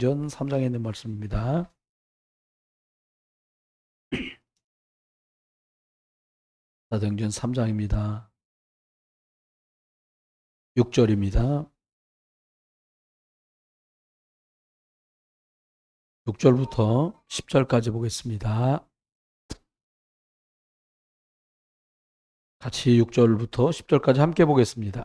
전 3장에 있는 말씀입니다. 사도행전 3장입니다. 6절입니다. 6절부터 10절까지 보겠습니다. 같이 6절부터 10절까지 함께 보겠습니다.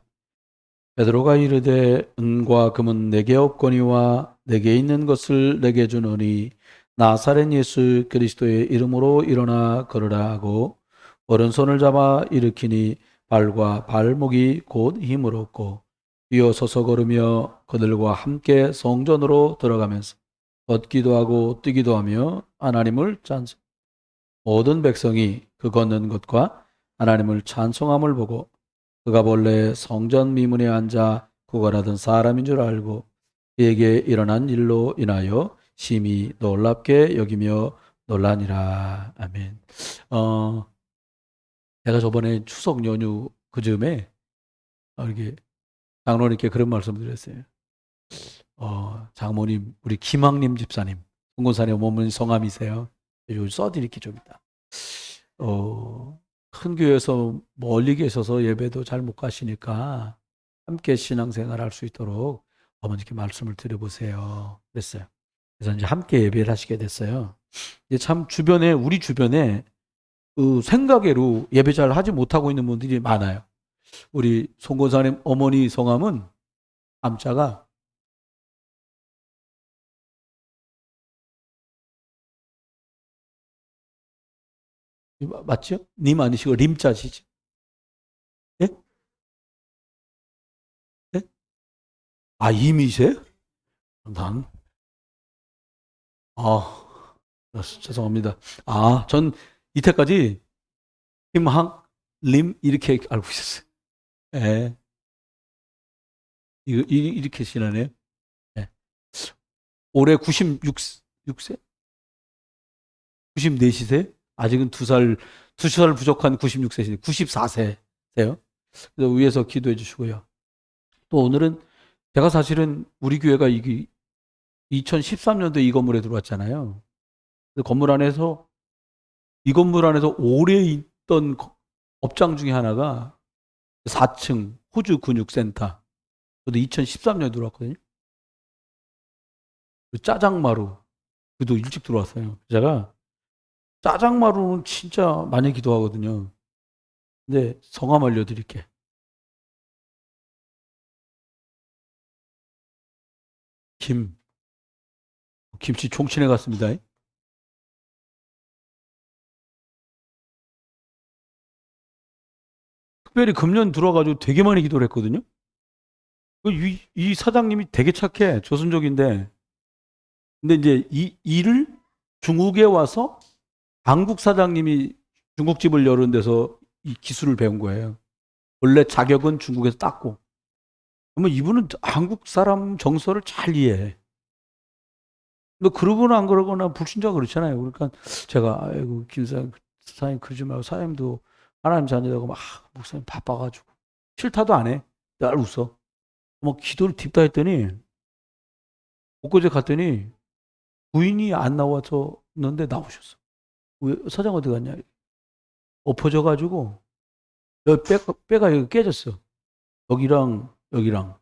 베드로가 이르되 은과 금은 내게 없거니와 내게 있는 것을 내게 주노니 나사렛 예수 그리스도의 이름으로 일어나 걸으라 하고 오른손을 잡아 일으키니 발과 발목이 곧 힘을 얻고 뛰어 서서 걸으며 그들과 함께 성전으로 들어가면서 걷기도 하고 뛰기도 하며 하나님을 찬송. 모든 백성이 그 걷는 것과 하나님을 찬송함을 보고 그가 본래 성전 미문에 앉아 구걸하던 사람인 줄 알고 그에게 일어난 일로 인하여 심히 놀랍게 여기며 놀라니라. 아멘. 제가 저번에 추석 연휴 그 즈음에 이렇게 장로님께 그런 말씀을 드렸어요. 장모님, 우리 김학림 집사님, 송건산에 머무는 성함이세요. 요즘 써드릴게 좀 있다. 큰 교회에서 멀리 계셔서 예배도 잘 못 가시니까 함께 신앙생활 할 수 있도록 어머니께 말씀을 드려보세요. 그랬어요. 그래서 이제 함께 예배를 하시게 됐어요. 이제 참 주변에, 우리 주변에 그 생각외로 예배 잘 하지 못하고 있는 분들이 많아요. 우리 송건사님 어머니 성함은 암자가 맞죠? 님 아니시고 림자시죠? 예? 예? 아, 임이세요? 난, 아, 죄송합니다. 아, 전 이때까지 김항, 림 이렇게 알고 있었어요. 예. 이렇게 지나네요. 예. 올해 96세? 94시세요? 아직은 두 살 부족한 96세시네. 94세세요. 그래서 위에서 기도해 주시고요. 또 오늘은 제가 사실은 우리 교회가 이게 2013년도에 이 건물에 들어왔잖아요. 건물 안에서 이 건물 안에서 오래 있던 업장 중에 하나가 4층 호주 근육센터. 저도 2013년에 들어왔거든요. 짜장마루. 그도 일찍 들어왔어요. 제가 짜장마루는 진짜 많이 기도하거든요. 근데 성함 알려드릴게. 김치 총친해 갔습니다. 특별히 금년 들어와가지고 되게 많이 기도를 했거든요. 이 사장님이 되게 착해. 조선족인데. 근데 이제 이 일을 중국에 와서 한국 사장님이 중국집을 여는 데서 이 기술을 배운 거예요. 원래 자격은 중국에서 땄고. 그러면 이분은 한국 사람 정서를 잘 이해해. 근데 그러거나 안 그러거나 불신자가 그렇잖아요. 그러니까 제가 아이고 김 사장님 그러지 말고 사장님도 하나님 자녀라고 막 목사님 바빠가지고 싫다도 안 해. 날 웃어. 뭐 기도를 딥다 했더니 엊그제 갔더니 부인이 안 나와서는데 나오셨어. 왜 사장 어디 갔냐? 엎어져가지고 여기 뼈가 여기 깨졌어. 여기랑 여기랑.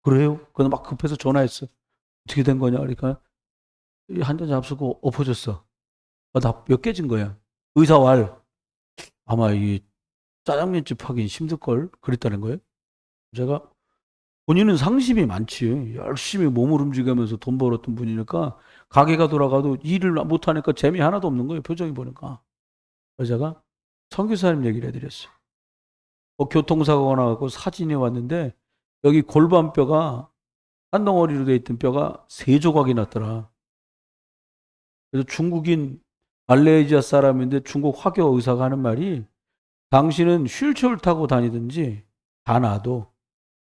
그래요? 그래서 막 급해서 전화했어. 어떻게 된 거냐? 그러니까 한 잔 잡수고 엎어졌어. 나 몇 깨진 거야. 의사 왈. 아마 이 짜장면집 하긴 힘들걸. 그랬다는 거예요. 제가 본인은 상심이 많지. 열심히 몸을 움직이면서 돈 벌었던 분이니까 가게가 돌아가도 일을 못하니까 재미 하나도 없는 거예요. 표정이 보니까. 그래서 제가 선교사님 얘기를 해드렸어요. 교통사고가 나고 사진이 왔는데 여기 골반뼈가 한 덩어리로 돼 있던 뼈가 세 조각이 났더라. 그래서 중국인 말레이시아 사람인데 중국 화교 의사가 하는 말이 당신은 휠체어를 타고 다니든지 다 놔도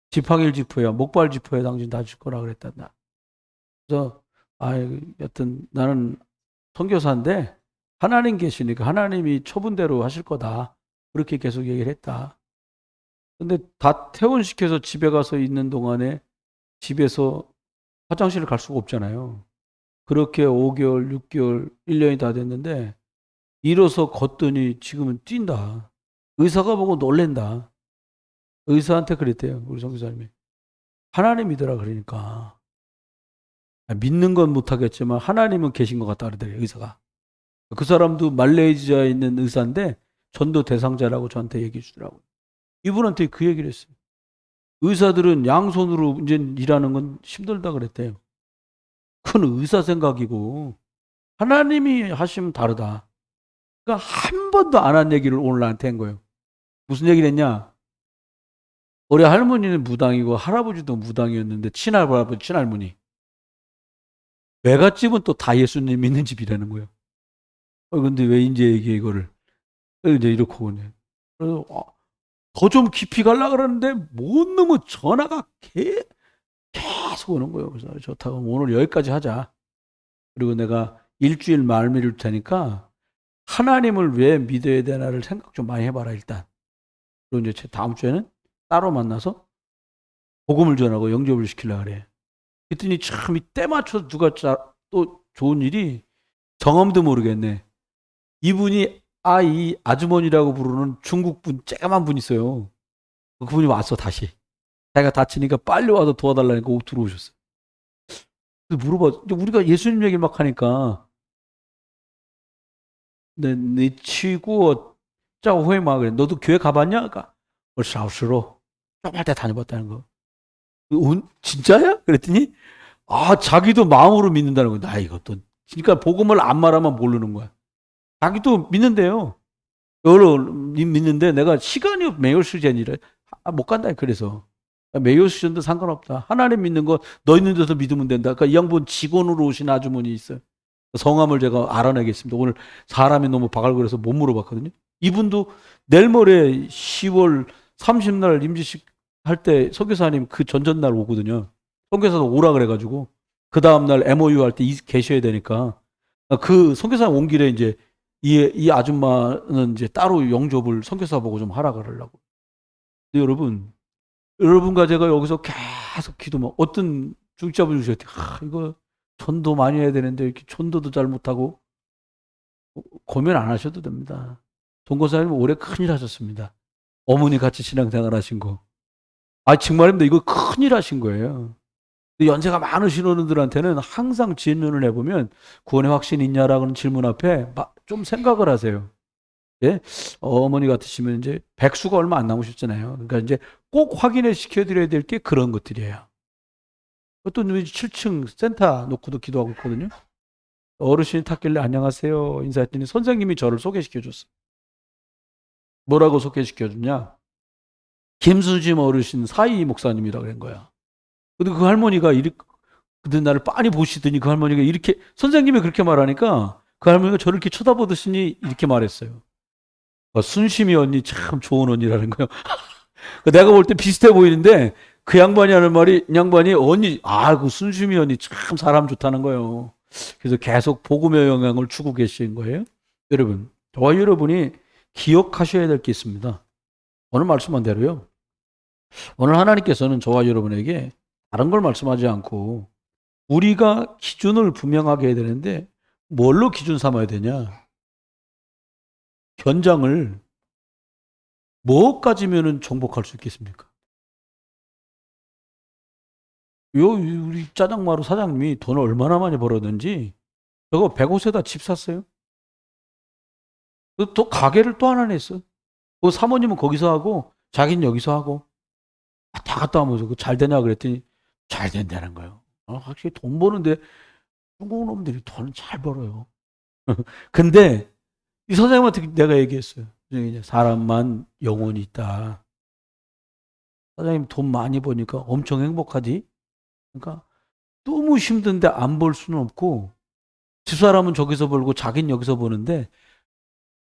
지팡이를 짚어야 목발 짚어야 당신 다칠 거라 그랬단다. 그래서 여튼 나는 선교사인데 하나님 계시니까 하나님이 처분대로 하실 거다. 그렇게 계속 얘기를 했다. 근데 다 퇴원시켜서 집에 가서 있는 동안에 집에서 화장실을 갈 수가 없잖아요. 그렇게 5개월, 6개월, 1년이 다 됐는데 일어서 걷더니 지금은 뛴다. 의사가 보고 놀랜다. 의사한테 그랬대요. 우리 선교사님이. 하나님 믿으라 그러니까. 믿는 건 못하겠지만 하나님은 계신 것 같다 그러더래요. 의사가. 그 사람도 말레이시아에 있는 의사인데 전도 대상자라고 저한테 얘기해 주더라고요. 이분한테 그 얘기를 했어요. 의사들은 양손으로 이제 일하는 건 힘들다 그랬대요. 그건 의사 생각이고 하나님이 하시면 다르다. 그러니까 한 번도 안 한 얘기를 오늘 나한테 한 거예요. 무슨 얘기를 했냐? 우리 할머니는 무당이고 할아버지도 무당이었는데 친할아버지, 친할머니. 외갓집은 또 다 예수님 믿는 집이라는 거예요. 근데 왜 이제 얘기해 이거를? 이제 이렇게 오네. 그래서 더 좀 깊이 가려 그러는데 못 넘어 전화가 계속 오는 거예요. 그래서 좋다고 오늘 여기까지 하자. 그리고 내가 일주일 말미를 테니까 하나님을 왜 믿어야 되나를 생각 좀 많이 해봐라 일단. 그리고 이제 다음 주에는 따로 만나서 복음을 전하고 영접을 시키려고 그래. 그랬더니 참 이 때 맞춰서 누가 또 좋은 일이 정엄도 모르겠네. 이분이 이 아주머니라고 부르는 중국분 쬐까만 분 있어요. 그분이 왔어 다시. 자기가 다치니까 빨리 와서 도와달라니까 들어오셨어요. 물어봐. 우리가 예수님 얘기를 막 하니까 네 치고 짜고 후회 막 그래. 너도 교회 가봤냐? 그러니까 샤오시로 조금할 때 다녀봤다는 거. 진짜야? 그랬더니 자기도 마음으로 믿는다는 거야. 나 이것도 그러니까 복음을 안 말하면 모르는 거야. 자기도 믿는데요. 여러 믿는데 내가 시간이 매일 수전이래. 못 간다 그래서. 매일 수전도 상관없다. 하나님 믿는 거 너 있는 데서 믿으면 된다. 그러니까 이 양반 직원으로 오신 아주머니 있어요. 성함을 제가 알아내겠습니다. 오늘 사람이 너무 바글거려서 못 물어봤거든요. 이분도 내일 모레 10월 30날 임지식 할 때 선교사님 그 전전날 오거든요. 선교사도 오라 그래가지고 그 다음날 MOU 할 때 계셔야 되니까 그 선교사님 온 길에 이제 이 아줌마는 이제 따로 영접을 선교사 보고 좀 하라 그러려고. 근데 여러분과 제가 여기서 계속 기도만 어떤 중직자분 주셨대. 이거 전도 많이 해야 되는데 이렇게 전도도 잘 못하고 고민 안 하셔도 됩니다. 동거사님 올해 큰일 하셨습니다. 어머니 같이 신앙생활 하신 거. 정말입니다. 이거 큰일 하신 거예요. 연세가 많으신 어른들한테는 항상 질문을 해보면 구원의 확신이 있냐라는 질문 앞에 좀 생각을 하세요. 예? 어머니 같으시면 이제 백수가 얼마 안 남으셨잖아요. 그러니까 이제 꼭 확인을 시켜드려야 될 게 그런 것들이에요. 어떤 분이 7층 센터 놓고도 기도하고 있거든요. 어르신이 탔길래 안녕하세요 인사했더니 선생님이 저를 소개시켜줬어. 뭐라고 소개시켜줬냐? 김수진 어르신 사이 목사님이라고 그런 거야. 근데 그 할머니가 근데 나를 빤히 보시더니 그 할머니가 이렇게 선생님이 그렇게 말하니까 그 할머니가 저를 이렇게 쳐다보더니 이렇게 말했어요. 순심이 언니 참 좋은 언니라는 거예요. 내가 볼 때 비슷해 보이는데 그 양반이 하는 말이 이 양반이 언니 그 순심이 언니 참 사람 좋다는 거예요. 그래서 계속 복음의 영향을 주고 계신 거예요. 여러분, 저와 여러분이 기억하셔야 될 게 있습니다. 오늘 말씀한 대로요. 오늘 하나님께서는 저와 여러분에게 다른 걸 말씀하지 않고 우리가 기준을 분명하게 해야 되는데 뭘로 기준 삼아야 되냐? 현장을 뭐까지면은 정복할 수 있겠습니까? 우리 짜장마루 사장님이 돈을 얼마나 많이 벌었는지 저거 100호세다 집 샀어요. 또 가게를 또 하나 냈어. 그 사모님은 거기서 하고 자기는 여기서 하고 다 갔다 오면서 잘 되냐 그랬더니 잘 된다는 거예요. 확실히 돈 버는데 중국 놈들이 돈을 잘 벌어요. 근데 이 선생님한테 내가 얘기했어요. 사람만 영혼이 있다. 사장님 돈 많이 버니까 엄청 행복하지? 그러니까 너무 힘든데 안 벌 수는 없고 집사람은 저기서 벌고 자기는 여기서 버는데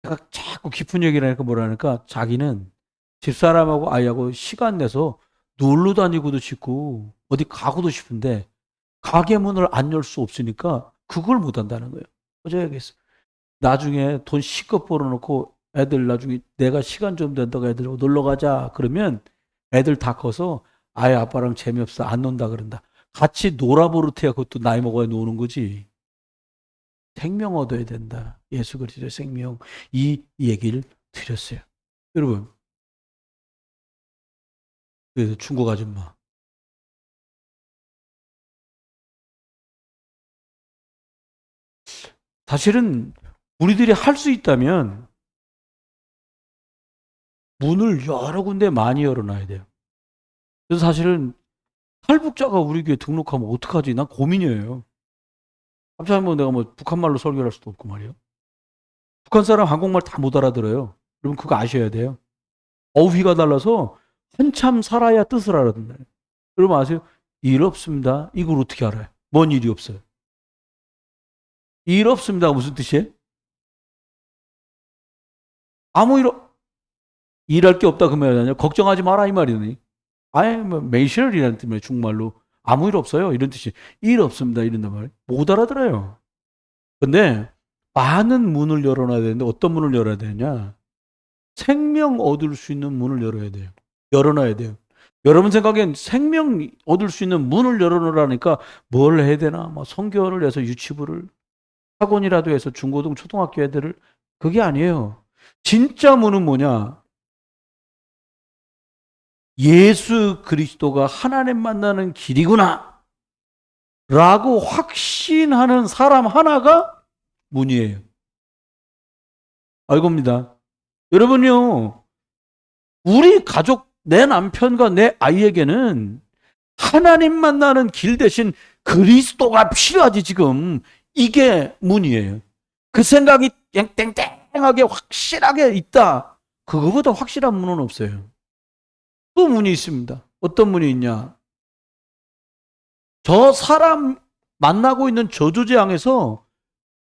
내가 자꾸 깊은 얘기를 하니까 뭐라니까 자기는 집사람하고 아이하고 시간 내서 놀러 다니고도 싶고 어디 가고도 싶은데 가게 문을 안 열 수 없으니까 그걸 못 한다는 거예요. 어제 얘기했어. 나중에 돈 실컷 벌어놓고 애들 나중에 내가 시간 좀 된다고 애들하고 놀러 가자 그러면 애들 다 커서 아예 아빠랑 재미없어 안 논다 그런다. 같이 놀아버릇해야 그것도 나이 먹어야 노는 거지. 생명 얻어야 된다. 예수 그리스도의 생명. 이 얘기를 드렸어요. 여러분, 그래서 중국 아줌마. 사실은 우리들이 할 수 있다면 문을 여러 군데 많이 열어놔야 돼요. 그래서 사실은 탈북자가 우리 교회 등록하면 어떡하지? 난 고민이에요. 갑자기 뭐 내가 뭐 북한말로 설교를 할 수도 없고 말이에요. 북한 사람 한국말 다 못 알아들어요. 여러분 그거 아셔야 돼요. 어휘가 달라서 한참 살아야 뜻을 알아듣나요? 여러분 아세요? 일 없습니다. 이걸 어떻게 알아요? 뭔 일이 없어요? 일 없습니다. 무슨 뜻이에요? 아무 일할 게 없다 그 말이 아니라 걱정하지 마라 이 말이니. 아예 뭐 메이셔널이라는 뜻이에요. 중말로 아무 일 없어요 이런 뜻이. 일 없습니다 이런단 말이에요. 못 알아들어요. 근데 많은 문을 열어놔야 되는데 어떤 문을 열어야 되냐? 생명 얻을 수 있는 문을 열어야 돼요. 열어놔야 돼요. 여러분 생각엔 생명 얻을 수 있는 문을 열어놓으라니까 뭘 해야 되나? 뭐 성교를 해서 유치부를 학원이라도 해서 중고등 초등학교 애들을 그게 아니에요. 진짜 문은 뭐냐? 예수 그리스도가 하나님 만나는 길이구나 라고 확신하는 사람 하나가 문이에요. 알고입니다. 여러분요, 우리 가족, 내 남편과 내 아이에게는 하나님 만나는 길 대신 그리스도가 필요하지 지금. 이게 문이에요. 그 생각이 땡땡땡하게 확실하게 있다. 그거보다 확실한 문은 없어요. 또 문이 있습니다. 어떤 문이 있냐? 저 사람 만나고 있는 저주재앙에서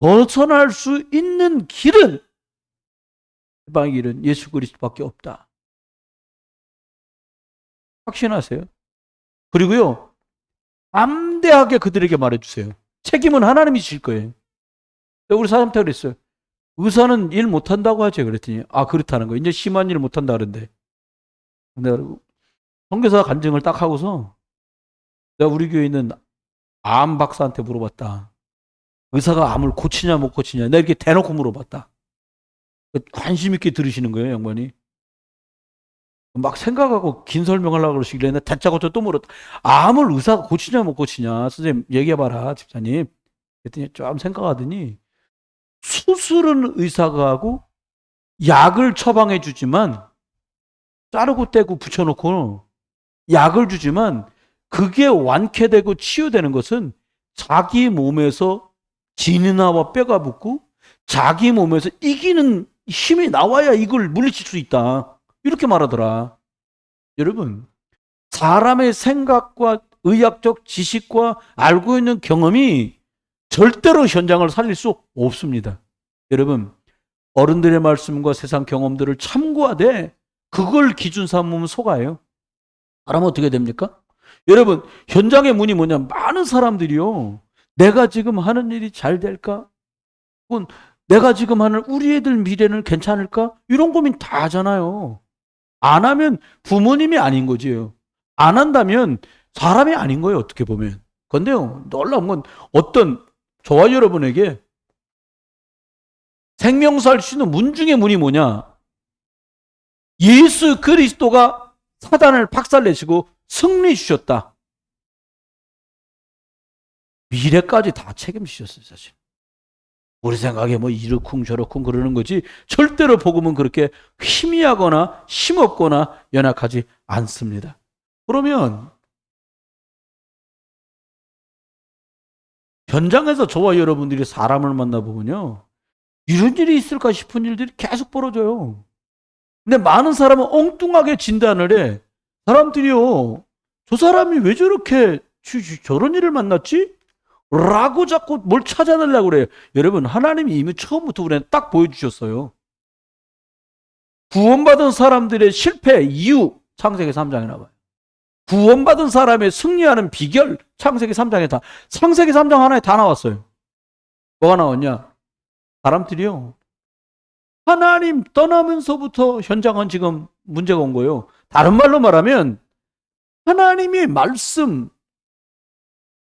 벗어날 수 있는 길은 해방의 길은 예수 그리스도밖에 없다. 확신하세요. 그리고요, 담대하게 그들에게 말해주세요. 책임은 하나님이 질 거예요. 우리 사람한테 그랬어요. 의사는 일 못한다고 하죠. 그랬더니 아 그렇다는 거예요. 이제 심한 일 못한다 그러는데. 내가 선교사 간증을 딱 하고서 내가 우리 교회에 있는 암 박사한테 물어봤다. 의사가 암을 고치냐 못 고치냐. 내가 이렇게 대놓고 물어봤다. 관심 있게 들으시는 거예요, 양반이. 막 생각하고 긴 설명하려고 그러시길래 내가 다짜고짜 또 물었다. 암을 의사가 고치냐 못 고치냐. 선생님 얘기해봐라, 집사님. 그랬더니 좀 생각하더니 수술은 의사가 하고 약을 처방해 주지만 자르고 떼고 붙여놓고 약을 주지만 그게 완쾌되고 치유되는 것은 자기 몸에서 진이나와 뼈가 붙고 자기 몸에서 이기는 힘이 나와야 이걸 물리칠 수 있다. 이렇게 말하더라. 여러분, 사람의 생각과 의학적 지식과 알고 있는 경험이 절대로 현장을 살릴 수 없습니다. 여러분, 어른들의 말씀과 세상 경험들을 참고하되 그걸 기준 삼으면 속아요. 그러면 어떻게 됩니까? 여러분, 현장의 문이 뭐냐? 많은 사람들이요. 내가 지금 하는 일이 잘 될까? 혹은 내가 지금 하는 우리 애들 미래는 괜찮을까? 이런 고민 다 하잖아요. 안 하면 부모님이 아닌 거지요. 안 한다면 사람이 아닌 거예요. 어떻게 보면. 그런데요, 놀라운 건 어떤 저와 여러분에게 생명살 수 있는 문 중에 문이 뭐냐? 예수 그리스도가 사단을 박살내시고 승리 주셨다. 미래까지 다 책임지셨어요, 사실. 우리 생각에 뭐 이러쿵 저러쿵 그러는 거지 절대로 복음은 그렇게 희미하거나 힘없거나 연약하지 않습니다. 그러면 현장에서 저와 여러분들이 사람을 만나보면요. 이런 일이 있을까 싶은 일들이 계속 벌어져요. 근데 많은 사람은 엉뚱하게 진단을 해. 사람들이요. 저 사람이 왜 저렇게 저런 일을 만났지? 라고 자꾸 뭘 찾아내려고 그래요. 여러분, 하나님이 이미 처음부터 우리한테 딱 보여주셨어요. 구원받은 사람들의 실패 이유 창세기 3장에 나와요. 구원받은 사람의 승리하는 비결 창세기 3장에 다 창세기 3장 하나에 다 나왔어요. 뭐가 나왔냐? 사람들이요. 하나님 떠나면서부터 현장은 지금 문제가 온 거예요. 다른 말로 말하면 하나님의 말씀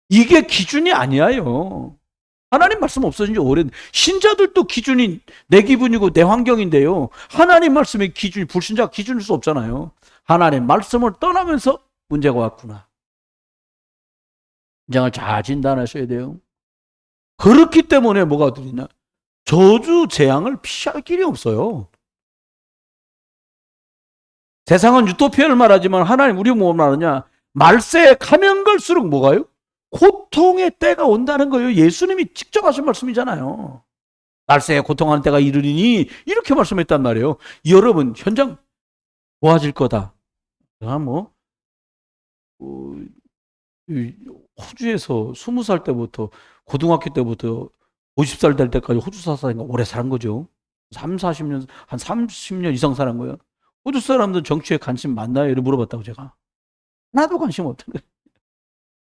이게 기준이 아니에요. 하나님 말씀 없어진 지 오래된, 신자들도 기준이 내 기분이고 내 환경인데요. 하나님 말씀의 기준이, 불신자가 기준일 수 없잖아요. 하나님 말씀을 떠나면서 문제가 왔구나. 긴장을 잘 진단하셔야 돼요. 그렇기 때문에 뭐가 되냐? 저주 재앙을 피할 길이 없어요. 세상은 유토피아를 말하지만 하나님, 우리 뭐 말하냐? 말세에 가면 갈수록 뭐가요? 고통의 때가 온다는 거예요. 예수님이 직접 하신 말씀이잖아요. 말세에 고통하는 때가 이르리니 이렇게 말씀했단 말이에요. 여러분, 현장 좋아질 거다. 제가 호주에서 20살 때부터, 고등학교 때부터 50살 될 때까지 호주 사사니까 오래 산 거죠. 3, 40년, 한 30년 이상 사는 거예요. 호주 사람들 정치에 관심 많나요? 이렇게 물어봤다고 제가. 하나도 관심 없다는 거예요.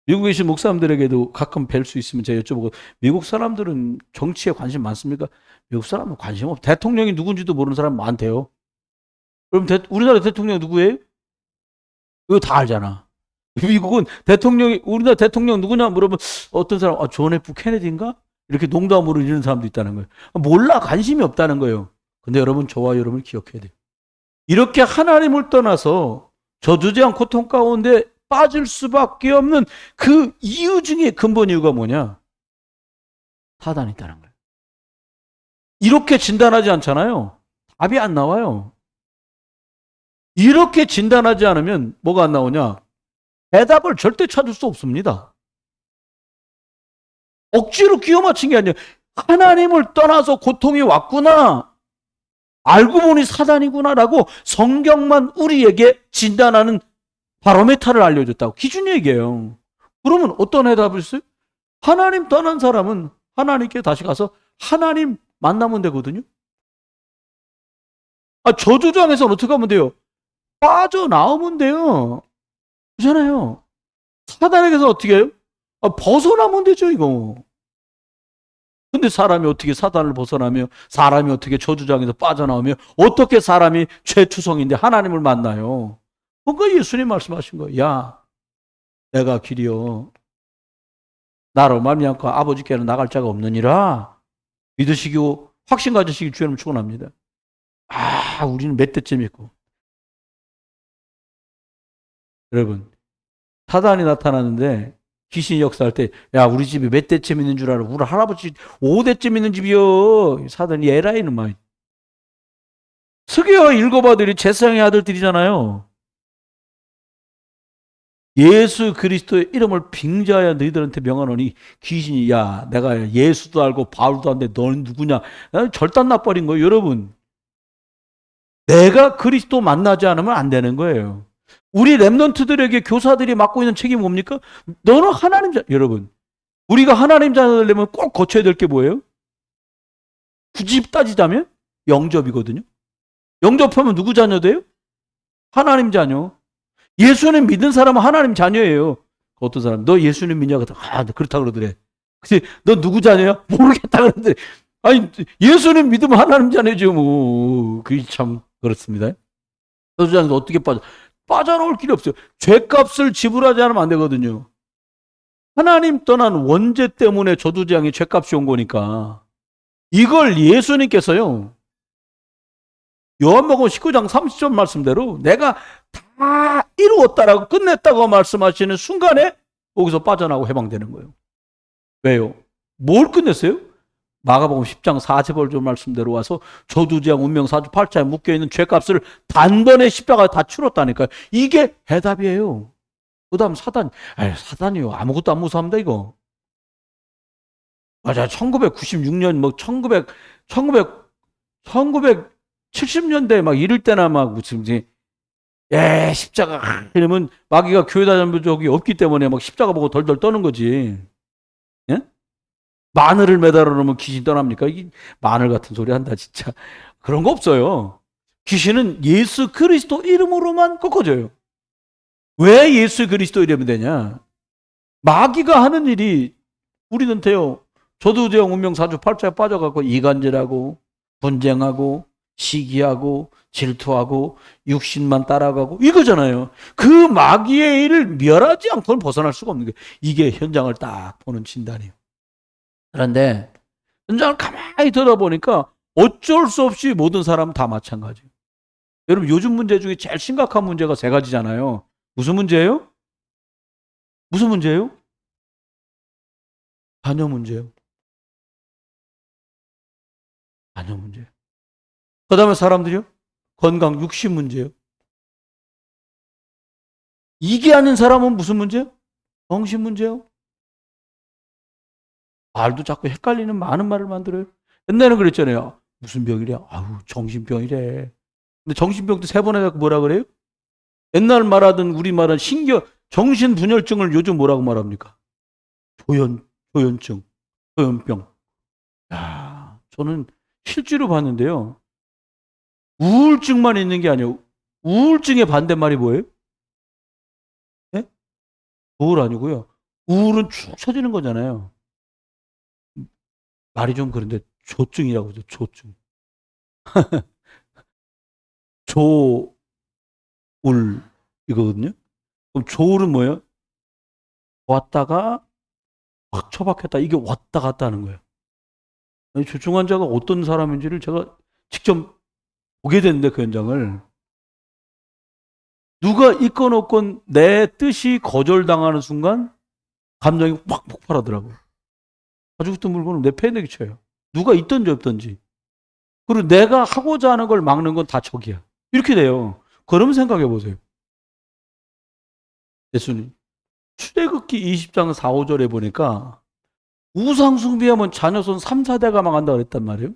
미국에 계신 목사님들에게도 가끔 뵐 수 있으면 제가 여쭤보고, 미국 사람들은 정치에 관심 많습니까? 미국 사람은 관심 없어요. 대통령이 누군지도 모르는 사람 많대요. 그럼 우리나라 대통령이 누구예요? 이거 다 알잖아. 미국은 대통령이, 우리나라 대통령 누구냐 물어보면 어떤 사람, 존 F 케네디인가? 이렇게 농담으로 이러는 사람도 있다는 거예요. 몰라, 관심이 없다는 거예요. 근데 여러분, 저와 여러분을 기억해야 돼요. 이렇게 하나님을 떠나서 저주재앙 고통 가운데 빠질 수밖에 없는 그 이유 중에 근본 이유가 뭐냐? 사단이 있다는 거예요. 이렇게 진단하지 않잖아요. 답이 안 나와요. 이렇게 진단하지 않으면 뭐가 안 나오냐? 대답을 절대 찾을 수 없습니다. 억지로 끼워 맞춘 게 아니라 하나님을 떠나서 고통이 왔구나, 알고 보니 사단이구나라고 성경만 우리에게 진단하는 바로메타를 알려줬다고, 기준 얘기예요. 그러면 어떤 해답을 써요? 하나님 떠난 사람은 하나님께 다시 가서 하나님 만나면 되거든요. 저주장에서는 어떻게 하면 돼요? 빠져나오면 돼요. 그렇잖아요. 사단에게서 어떻게 해요? 벗어나면 되죠, 이거. 근데 사람이 어떻게 사단을 벗어나며, 사람이 어떻게 저주장에서 빠져나오며, 어떻게 사람이 죄투성인데 하나님을 만나요? 그거 예수님 말씀하신 거예요. 야, 내가 길이요, 나로 말미암고 아버지께는 나갈 자가 없느니라 믿으시고 확신 가지시기 주여는 축원합니다. 우리는 몇 대쯤 있고. 여러분, 사단이 나타나는데 귀신이 역사할 때, 야, 우리 집이 몇 대쯤 있는 줄 알아? 우리 할아버지 5대쯤 있는 집이요. 사단이 에라이 놈아. 스게와 일곱 아들이 제사장의 아들들이잖아요. 예수 그리스도의 이름을 빙자하여 너희들한테 명하노니, 귀신이, 야, 내가 예수도 알고 바울도 아는데 너는 누구냐? 절단 나버린 거예요. 여러분, 내가 그리스도 만나지 않으면 안 되는 거예요. 우리 랩런트들에게 교사들이 맡고 있는 책임이 뭡니까? 너는 하나님 자. 여러분, 우리가 하나님 자녀 되려면 꼭 거쳐야 될 게 뭐예요? 굳이 따지자면 영접이거든요. 영접하면 누구 자녀 돼요? 하나님 자녀. 예수님 믿는 사람은 하나님 자녀예요. 어떤 사람, 너 예수님 믿냐? 그렇다 그러더래. 근데 너 누구 자녀야? 모르겠다 그러더래. 아니, 예수님 믿으면 하나님 자녀죠, 뭐. 그게 참 그렇습니다. 저주장에서 어떻게 빠져나올 길이 없어요. 죄값을 지불하지 않으면 안 되거든요. 하나님 떠난 원죄 때문에 저주재앙이 죄값이 온 거니까. 이걸 예수님께서요, 요한복음 19장 30절 말씀대로 내가 다 이루었다라고, 끝냈다고 말씀하시는 순간에 거기서 빠져나오고 해방되는 거예요. 왜요? 뭘 끝냈어요? 마가복음 10장 40절 말씀대로 와서 저주재앙 운명 사주팔자에 묶여있는 죄값을 단번에 십자가에 다 치렀다니까요. 이게 해답이에요. 그 다음 사단이요, 아무것도 안 무서워합니다 이거. 맞아, 1996년 1970년대 막 이럴 때나 막 무슨 십자가 이러면 마귀가 교회 다니는 적이 없기 때문에 막 십자가 보고 덜덜 떠는 거지. 예? 마늘을 매달아 놓으면 귀신 떠납니까? 이 마늘 같은 소리 한다 진짜. 그런 거 없어요. 귀신은 예수 그리스도 이름으로만 꺾어져요. 왜 예수 그리스도 이름이 되냐? 마귀가 하는 일이 우리한테요, 저주재앙 운명 사주팔자에 빠져갖고 이간질하고 분쟁하고 시기하고 질투하고 육신만 따라가고 이거잖아요. 그 마귀의 일을 멸하지 않고는 벗어날 수가 없는 거예요. 이게 현장을 딱 보는 진단이에요. 그런데 현장을 가만히 들여다보니까 어쩔 수 없이 모든 사람은 다 마찬가지예요. 여러분 요즘 문제 중에 제일 심각한 문제가 세 가지잖아요. 무슨 문제예요? 무슨 문제예요? 자녀 문제예요. 자녀 문제예요. 그 다음에 사람들이요? 건강, 육신 문제예요. 이게 아닌 사람은 무슨 문제예요? 정신 문제예요. 말도 자꾸 헷갈리는 많은 말을 만들어요. 옛날에는 그랬잖아요. 무슨 병이래? 아우, 정신병이래. 근데 정신병도 세 번 해갖고 뭐라 그래요? 옛날 말하던 우리 말은 정신분열증을 요즘 뭐라고 말합니까? 조현증, 조현병. 야, 저는 실제로 봤는데요. 우울증만 있는 게 아니에요. 우울증의 반대말이 뭐예요? 네? 우울 아니고요. 우울은 축 처지는 거잖아요. 말이 좀 그런데 조증이라고 하죠. 조증. 조울 이거거든요. 그럼 조울은 뭐예요? 왔다가 확 처박혔다. 이게 왔다 갔다 하는 거예요. 조증 환자가 어떤 사람인지를 제가 직접 보게 됐는데 그 현장을 누가 있건 없건 내 뜻이 거절당하는 순간 감정이 확 폭발하더라고요. 가지고 있던 물건을 내 패내기 쳐요. 누가 있든지 없든지. 그리고 내가 하고자 하는 걸 막는 건 다 적이야. 이렇게 돼요. 그러면 생각해 보세요. 예수님. 출애굽기 20장 4, 5절에 보니까 우상 숭배하면 자녀손 3, 4대가 망한다 그랬단 말이에요.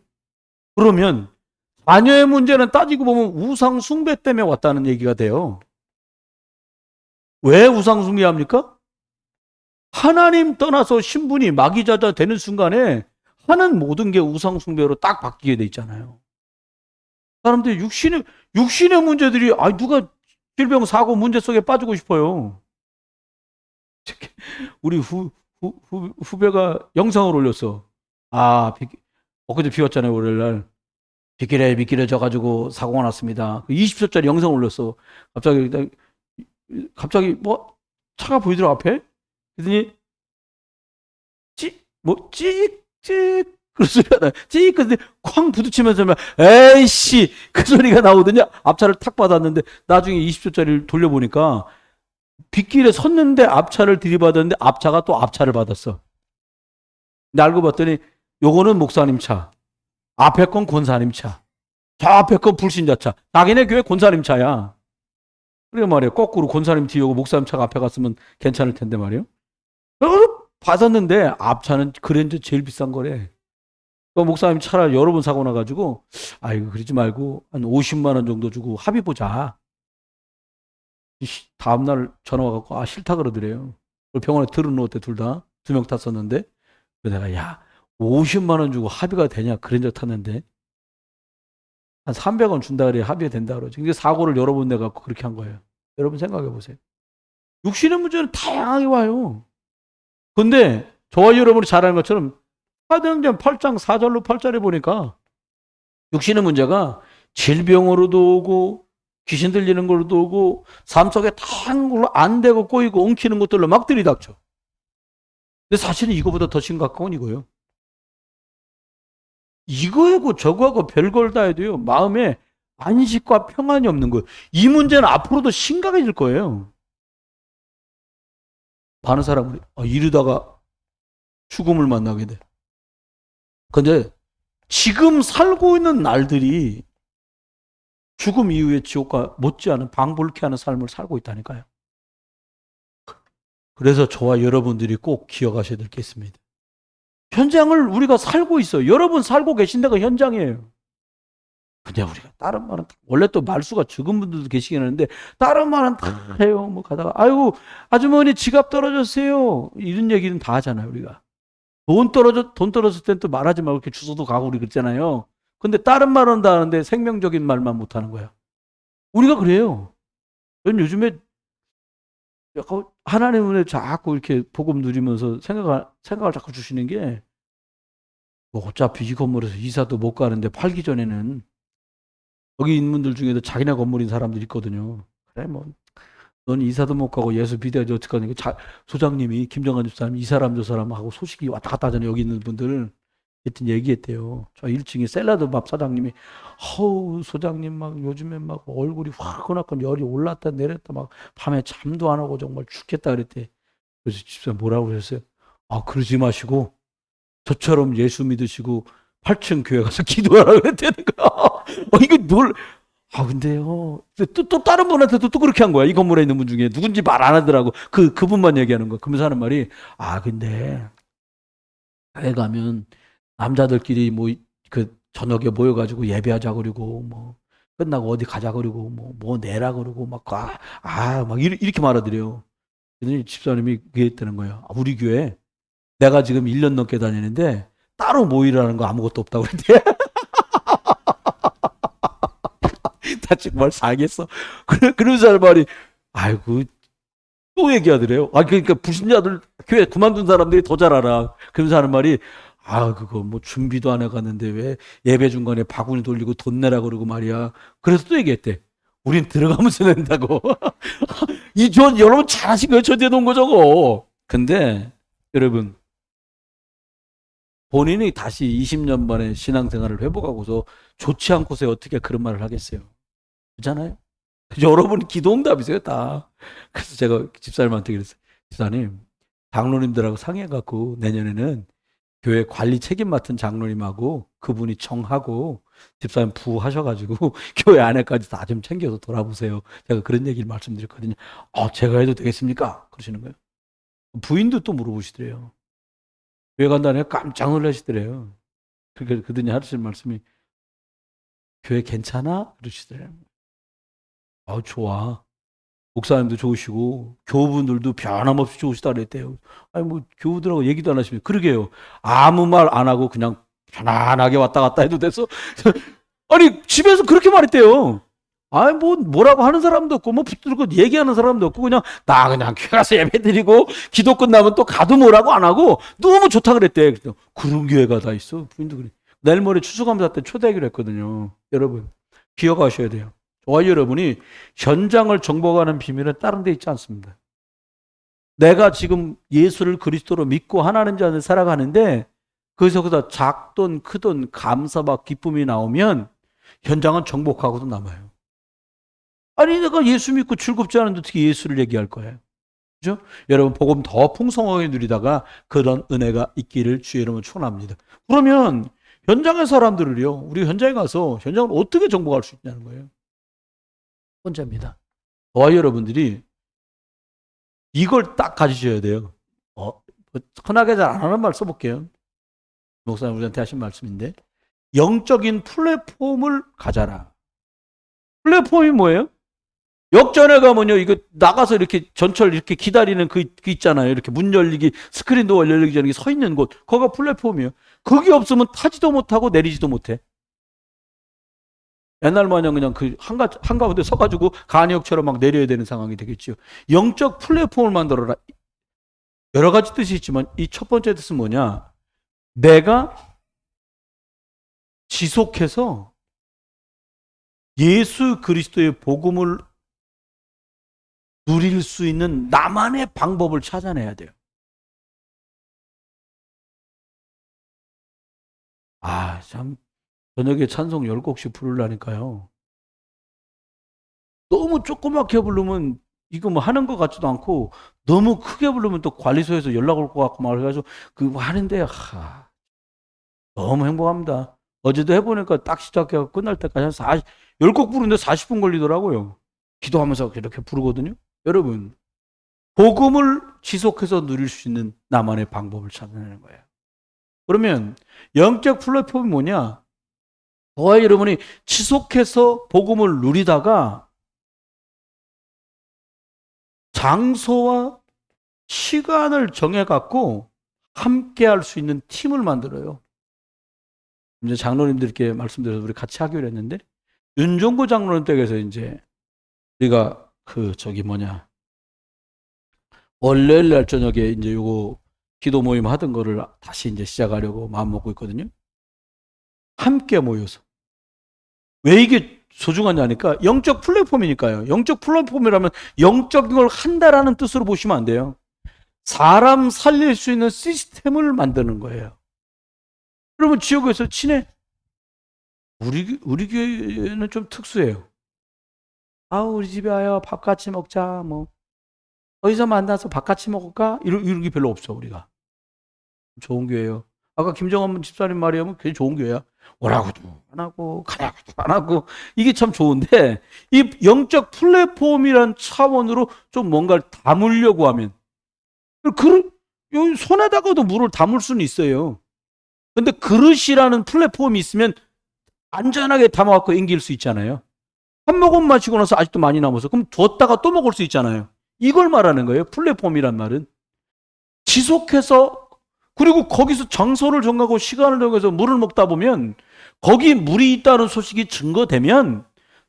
그러면 자녀의 문제는 따지고 보면 우상 숭배 때문에 왔다는 얘기가 돼요. 왜 우상 숭배합니까? 하나님 떠나서 신분이 마귀자자 되는 순간에 하는 모든 게 우상 숭배로 딱 바뀌게 돼 있잖아요. 사람들이 육신의 문제들이 누가 질병 사고 문제 속에 빠지고 싶어요. 우리 후배가 영상을 올렸어. 엊그제 비 왔잖아요, 월요일날. 빗길에 미끼를 져가지고 사고가 났습니다. 20초짜리 영상 올렸어. 갑자기 뭐 차가 보이더라 앞에. 그랬더니 찍찍 그 소리가 나. 찍 근데 쾅 부딪히면서 막 에이씨 그 소리가 나오더니 앞차를 탁 받았는데 나중에 20초짜리를 돌려보니까 빗길에 섰는데 앞차를 들이받았는데 앞차가 또 앞차를 받았어. 근데 알고 봤더니 요거는 목사님 차, 앞에 건 권사님 차, 저 앞에 건 불신자 차. 자기네 교회 권사님 차야. 그래 말이에요. 거꾸로 권사님 뒤에 오고 목사님 차가 앞에 갔으면 괜찮을 텐데 말이에요. 받았는데 앞차는 그랜저 제일 비싼 거래. 그 목사님 차를 여러 번 사고 나가지고 아이고 그러지 말고 한 50만 원 정도 주고 합의 보자. 다음날 전화 와갖고 싫다 그러더래요. 병원에 들어놓았대 둘 다. 2명 탔었는데. 그래서 내가 50만 원 주고 합의가 되냐 그랜저 탔는데 한 300원 준다 그래 합의가 된다 그러지. 근데 사고를 여러 번 내갖고 그렇게 한 거예요. 여러분 생각해 보세요. 육신의 문제는 다양하게 와요. 근데 저와 여러분이 잘 아는 것처럼 사도행전 8장 4절로 8절에 보니까 육신의 문제가 질병으로도 오고 귀신 들리는 걸로도 오고 삶 속에 다양한 걸로 안 되고 꼬이고 엉키는 것들로 막 들이닥쳐. 근데 사실은 이거보다 더 심각한 건 이거예요. 이거하고 저거하고 별걸 다 해도요. 마음에 안식과 평안이 없는 거예요. 이 문제는 앞으로도 심각해질 거예요. 많은 사람들이 이러다가 죽음을 만나게 돼. 근데 지금 살고 있는 날들이 죽음 이후의 지옥과 못지않은 방불케 하는 삶을 살고 있다니까요. 그래서 저와 여러분들이 꼭 기억하셔야 될 게 있습니다. 현장을 우리가 살고 있어요. 여러분 살고 계신 데가 현장이에요. 근데 우리가 다른 말은 원래 또 말수가 적은 분들도 계시긴 하는데 다른 말은 다 해요. 뭐 가다가 아이고 아주머니 지갑 떨어졌어요. 이런 얘기는 다 하잖아요. 우리가. 돈 떨어졌을 땐 또 말하지 말고 이렇게 주소도 가고 우리 그랬잖아요. 근데 다른 말은 다 하는데 생명적인 말만 못 하는 거야. 우리가 그래요. 저는 요즘에 하나님의 자꾸 이렇게 복음 누리면서 생각을 자꾸 주시는 게 뭐 어차피 이 건물에서 이사도 못 가는데 팔기 전에는 여기 있는 분들 중에도 자기네 건물인 사람들이 있거든요. 그래 뭐 넌 이사도 못 가고 예수 비대하지 어떡하니. 소장님이 김정한 집사님 이 사람 저 사람 하고 소식이 왔다 갔다 하잖아요. 여기 있는 분들. 하여튼 얘기했대요. 저 1층에 샐러드 밥 사장님이 허우 소장님 막 요즘에 막 얼굴이 화끈화끈 열이 올랐다 내렸다 막 밤에 잠도 안 오고 정말 죽겠다 그랬대. 그래서 집사님 뭐라고 그랬어요? 아 그러지 마시고 저처럼 예수 믿으시고 8층 교회 가서 기도하라 그랬다는 거야. 이거 뭘 근데요. 또 다른 분한테도 또 그렇게 한 거야. 이 건물에 있는 분 중에 누군지 말 안 하더라고. 그분만 얘기하는 거야. 그러면서 하는 말이 근데 교회 가면 남자들끼리 뭐 그 저녁에 모여가지고 예배하자 그러고 뭐 끝나고 어디 가자 그러고 뭐 내라 그러고 막 이렇게 말하더래요. 그랬더니 집사님이 그랬다는 거예요. 우리 교회 내가 지금 1년 넘게 다니는데 따로 모이라는 거 아무것도 없다고 그랬대. 나 정말 상했어. 그런 사람 말이 아이고 또 얘기하더래요. 그러니까 불신자들 교회 그만둔 사람들이 더 잘 알아. 그러면서 하는 말이 그거 뭐 준비도 안 해갔는데 왜 예배 중간에 바구니 돌리고 돈 내라 그러고 말이야. 그래서 또 얘기했대. 우린 들어가면서 낸다고. 여러분 잘하신 거예요. 저한테 놓은 거 저거. 근데 여러분 본인이 다시 20년 만에 신앙생활을 회복하고서 좋지 않고서 어떻게 그런 말을 하겠어요. 그렇잖아요. 여러분 기도응답이세요 다. 그래서 제가 집사님한테 그랬어요. 집사님 장로님들하고 상의해갖고 내년에는 교회 관리 책임 맡은 장로님하고 그분이 정하고 집사님 부하셔가지고 교회 안에까지 다 좀 챙겨서 돌아보세요. 제가 그런 얘기를 말씀드렸거든요. 제가 해도 되겠습니까? 그러시는 거예요. 부인도 또 물어보시더래요. 교회 간다니까 깜짝 놀라시더래요. 그러더니 하시는 말씀이 교회 괜찮아? 그러시더래요. 좋아. 목사님도 좋으시고 교우분들도 변함없이 좋으시다 그랬대요. 뭐 교우들하고 얘기도 안 하시면 그러게요. 아무 말 안 하고 그냥 편안하게 왔다 갔다 해도 돼서 아니 집에서 그렇게 말했대요. 뭐라고 하는 사람도 없고 뭐 붙들고 얘기하는 사람도 없고 그냥 그냥 교회 가서 예배드리고 기도 끝나면 또 가도 뭐라고 안 하고 너무 좋다 그랬대. 그런 교회가 다 있어. 부인도 그래. 내일 모레 추수감사 때 초대하기로 했거든요. 여러분 기억하셔야 돼요. 저와 여러분이 현장을 정복하는 비밀은 다른 데 있지 않습니다. 내가 지금 예수를 그리스도로 믿고 하나님 자는 살아가는데 거기서 작든 크든 감사와 기쁨이 나오면 현장은 정복하고도 남아요. 내가 예수 믿고 즐겁지 않은데 어떻게 예수를 얘기할 거예요? 그죠? 여러분 복음 더 풍성하게 누리다가 그런 은혜가 있기를 주의 이름으로 축원합니다. 그러면 현장의 사람들을요. 우리 현장에 가서 현장을 어떻게 정복할 수 있냐는 거예요. 번째입니다. 저와 여러분들이 이걸 딱 가지셔야 돼요. 흔하게 잘 안 하는 말 써볼게요. 목사님 우리한테 하신 말씀인데 영적인 플랫폼을 가져라. 플랫폼이 뭐예요? 역전에 가면요, 이거 나가서 이렇게 전철 이렇게 기다리는 그 있잖아요. 이렇게 문 열리기, 스크린도 열리기 전에 서 있는 곳. 거기가 플랫폼이에요. 거기 없으면 타지도 못하고 내리지도 못해. 옛날 마냥 그냥 한가운데 서가지고 간이역처럼 막 내려야 되는 상황이 되겠죠. 영적 플랫폼을 만들어라. 여러 가지 뜻이 있지만 이 첫 번째 뜻은 뭐냐? 내가 지속해서 예수 그리스도의 복음을 누릴 수 있는 나만의 방법을 찾아내야 돼요. 참 저녁에 찬송 10곡씩 부르려니까요. 너무 조그맣게 부르면 이거 뭐 하는 것 같지도 않고 너무 크게 부르면 또 관리소에서 연락 올 것 같고 막 그래가지고 하는데 너무 행복합니다. 어제도 해보니까 딱 시작해서 끝날 때까지 한 10곡 부르는데 40분 걸리더라고요. 기도하면서 이렇게 부르거든요. 여러분 복음을 지속해서 누릴 수 있는 나만의 방법을 찾아내는 거예요. 그러면 영적 플랫폼이 뭐냐? 저와 여러분이 지속해서 복음을 누리다가 장소와 시간을 정해갖고 함께 할 수 있는 팀을 만들어요. 이제 장로님들께 말씀드려서 우리 같이 하기로 했는데, 윤종구 장로님 댁에서 이제 우리가 월요일 날 저녁에 이제 요거 기도 모임 하던 거를 다시 이제 시작하려고 마음 먹고 있거든요. 함께 모여서. 왜 이게 소중하냐 하니까 영적 플랫폼이니까요. 영적 플랫폼이라면 영적인 걸 한다라는 뜻으로 보시면 안 돼요. 사람 살릴 수 있는 시스템을 만드는 거예요. 그러면 지역에서 친해. 우리 교회는 좀 특수해요. 우리 집에 와요. 밥 같이 먹자. 뭐 어디서 만나서 밥 같이 먹을까? 이런 게 별로 없어 우리가. 좋은 교회예요. 아까 김정은 집사님 말이면 굉장히 좋은 교회야. 오라고도 안 하고 가라고도 안 하고 이게 참 좋은데 이 영적 플랫폼이란 차원으로 좀 뭔가를 담으려고 하면 여기 손에다가도 물을 담을 수는 있어요. 근데 그릇이라는 플랫폼이 있으면 안전하게 담아갖고 옮길 수 있잖아요. 한 모금 마시고 나서 아직도 많이 남아서 그럼 뒀다가 또 먹을 수 있잖아요. 이걸 말하는 거예요. 플랫폼이란 말은. 지속해서 그리고 거기서 장소를 정하고 시간을 정해서 물을 먹다 보면 거기 물이 있다는 소식이 증거되면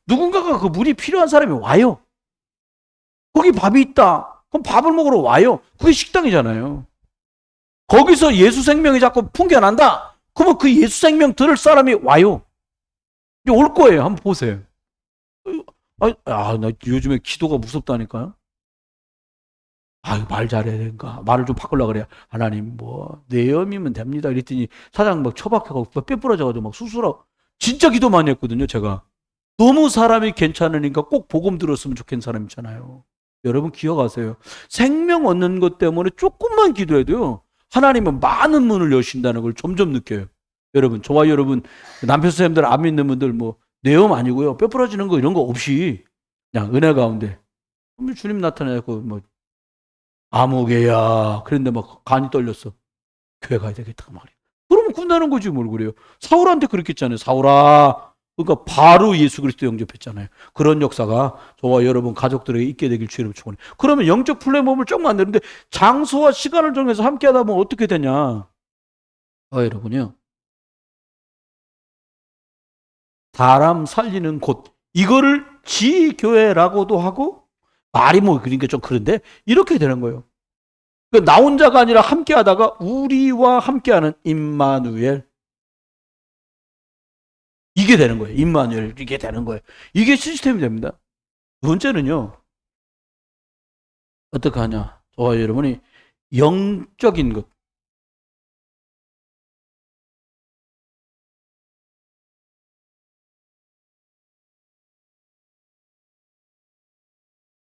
누군가가 그 물이 필요한 사람이 와요. 거기 밥이 있다. 그럼 밥을 먹으러 와요. 그게 식당이잖아요. 거기서 예수 생명이 자꾸 풍겨난다. 그러면 그 예수 생명 들을 사람이 와요. 올 거예요. 한번 보세요. 나 요즘에 기도가 무섭다니까요. 말 잘해야 되니까. 말을 좀 바꾸려고 그래요. 하나님, 내염이면 됩니다. 이랬더니 사장 막 처박혀가지고 뼈 부러져가지고 막 수술하고. 진짜 기도 많이 했거든요, 제가. 너무 사람이 괜찮으니까 꼭 복음 들었으면 좋겠는 사람 있잖아요. 여러분 기억하세요. 생명 얻는 것 때문에 조금만 기도해도요. 하나님은 많은 문을 여신다는 걸 점점 느껴요. 여러분, 저와 여러분, 남편 선생님들 안 믿는 분들 내염 아니고요. 뼈 부러지는 거 이런 거 없이 그냥 은혜 가운데 주님 나타나고 아무개야. 그런데 막 간이 떨렸어. 교회 가야 되겠다 말이야. 그러면 끝나는 거지 뭘 그래요. 사울한테 그렇게 했잖아요. 사울아. 그러니까 바로 예수 그리스도 영접했잖아요. 그런 역사가 저와 여러분 가족들에게 있게 되길 주님을 축원해요. 그러면 영적 플랫폼을 쭉 만드는데 장소와 시간을 정해서 함께 하다 보면 어떻게 되냐. 여러분요. 사람 살리는 곳. 이거를 지교회라고도 하고 말이 그러니까 좀 그런데 이렇게 되는 거예요. 나 혼자가 아니라 함께 하다가 우리와 함께하는 임마누엘. 이게 되는 거예요. 임마누엘. 이게 되는 거예요. 이게 시스템이 됩니다. 두 번째는요. 어떻게 하냐. 저와 여러분이 영적인 것.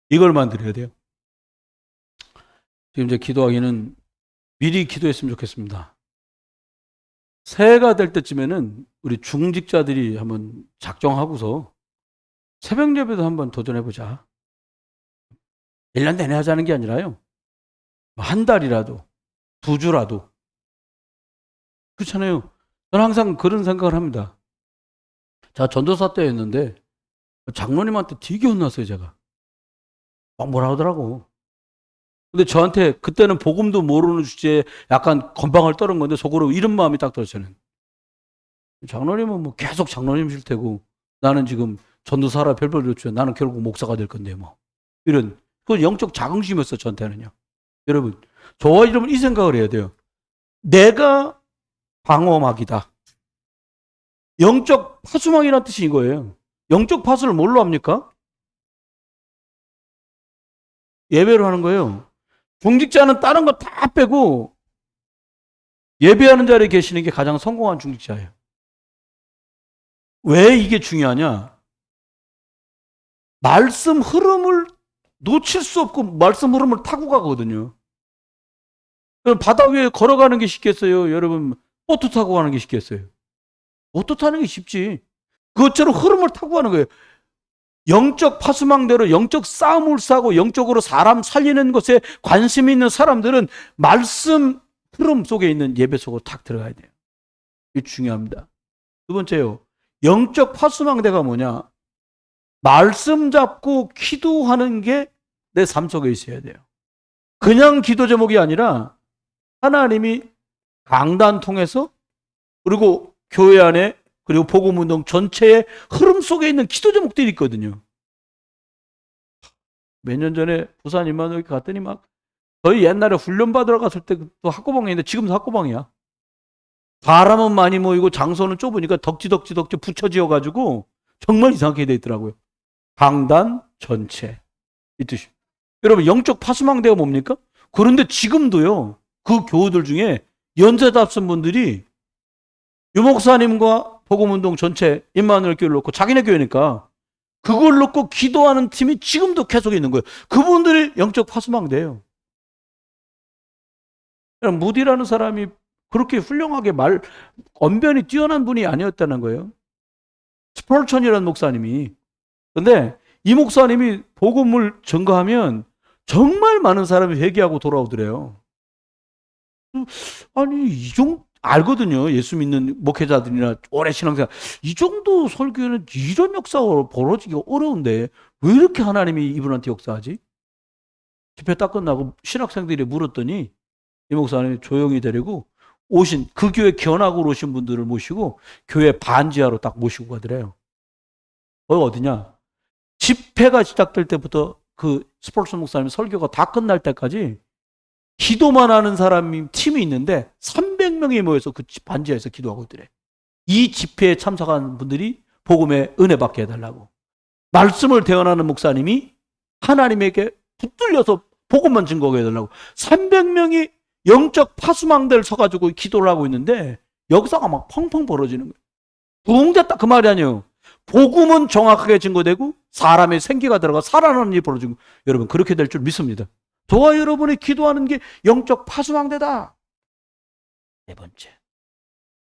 이걸 만들어야 돼요. 지금 이제 기도하기는 미리 기도했으면 좋겠습니다. 새해가 될 때쯤에는 우리 중직자들이 한번 작정하고서 새벽 예배도 한번 도전해보자. 1년 내내 하자는 게 아니라요. 한 달이라도, 2주라도. 그렇잖아요. 저는 항상 그런 생각을 합니다. 제가 전도사 때였는데 장로님한테 되게 혼났어요, 제가. 막 뭐라 하더라고. 근데 저한테 그때는 복음도 모르는 주제에 약간 건방을 떨은 건데 속으로 이런 마음이 딱 들었어요. 장로님은 계속 장로님이실 테고 나는 지금 전도사라 별별 조치에 나는 결국 목사가 될 건데 이런 그건 영적 자긍심이었어 저한테는요. 여러분 저와 여러분 이 생각을 해야 돼요. 내가 방어막이다. 영적 파수망이라는 뜻이 이거예요. 영적 파수를 뭘로 합니까? 예배로 하는 거예요. 중직자는 다른 거 다 빼고 예배하는 자리에 계시는 게 가장 성공한 중직자예요. 왜 이게 중요하냐? 말씀 흐름을 놓칠 수 없고 말씀 흐름을 타고 가거든요. 바다 위에 걸어가는 게 쉽겠어요? 여러분 보트 타고 가는 게 쉽겠어요? 보트 타는 게 쉽지. 그것처럼 흐름을 타고 가는 거예요. 영적 파수망대로 영적 싸움을 싸고 영적으로 사람 살리는 것에 관심 있는 사람들은 말씀 흐름 속에 있는 예배 속으로 탁 들어가야 돼요. 이게 중요합니다. 두 번째요. 영적 파수망대가 뭐냐? 말씀 잡고 기도하는 게 내 삶 속에 있어야 돼요. 그냥 기도 제목이 아니라 하나님이 강단 통해서 그리고 교회 안에 그리고 복음운동 전체의 흐름 속에 있는 기도 제목들이 있거든요. 몇 년 전에 부산 임마누엘 갔더니 저희 옛날에 훈련 받으러 갔을 때도 학고방이었는데 지금도 학고방이야. 사람은 많이 모이고 장소는 좁으니까 덕지 붙여 지어가지고 정말 이상하게 돼 있더라고요. 강단 전체 이 뜻이. 여러분 영적 파수망대가 뭡니까? 그런데 지금도요 그 교우들 중에 연세답선 분들이 유 목사님과 복음운동 전체 임마누엘 교회를 놓고 자기네 교회니까 그걸 놓고 기도하는 팀이 지금도 계속 있는 거예요. 그분들이 영적 파수망대예요. 무디라는 사람이 그렇게 훌륭하게 언변이 뛰어난 분이 아니었다는 거예요. 스펄천이라는 목사님이. 근데 이 목사님이 복음을 전가하면 정말 많은 사람이 회개하고 돌아오더래요. 아니 이 정도 알거든요. 예수 믿는 목회자들이나 오래 신앙생활 이 정도 설교는 이런 역사가 벌어지기가 어려운데 왜 이렇게 하나님이 이분한테 역사하지? 집회 딱 끝나고 신학생들이 물었더니 이 목사님이 조용히 데리고 오신 그 교회 견학으로 오신 분들을 모시고 교회 반지하로 딱 모시고 가더래요. 거기가 어디냐? 집회가 시작될 때부터 그 스폴츠 목사님 설교가 다 끝날 때까지 기도만 하는 사람이 팀이 있는데 300명이 모여서 그 반지하에서 기도하고 있더래. 이 집회에 참석한 분들이 복음에 은혜 받게 해달라고. 말씀을 대언하는 목사님이 하나님에게 붙들려서 복음만 증거하게 해달라고. 300명이 영적 파수망대를 서가지고 기도를 하고 있는데 역사가 막 펑펑 벌어지는 거예요. 부흥됐다 그 말이 아니에요. 복음은 정확하게 증거되고 사람의 생기가 들어가 살아나는 일이 벌어지고 여러분 그렇게 될 줄 믿습니다. 저와 여러분이 기도하는 게 영적 파수망대다. 네 번째,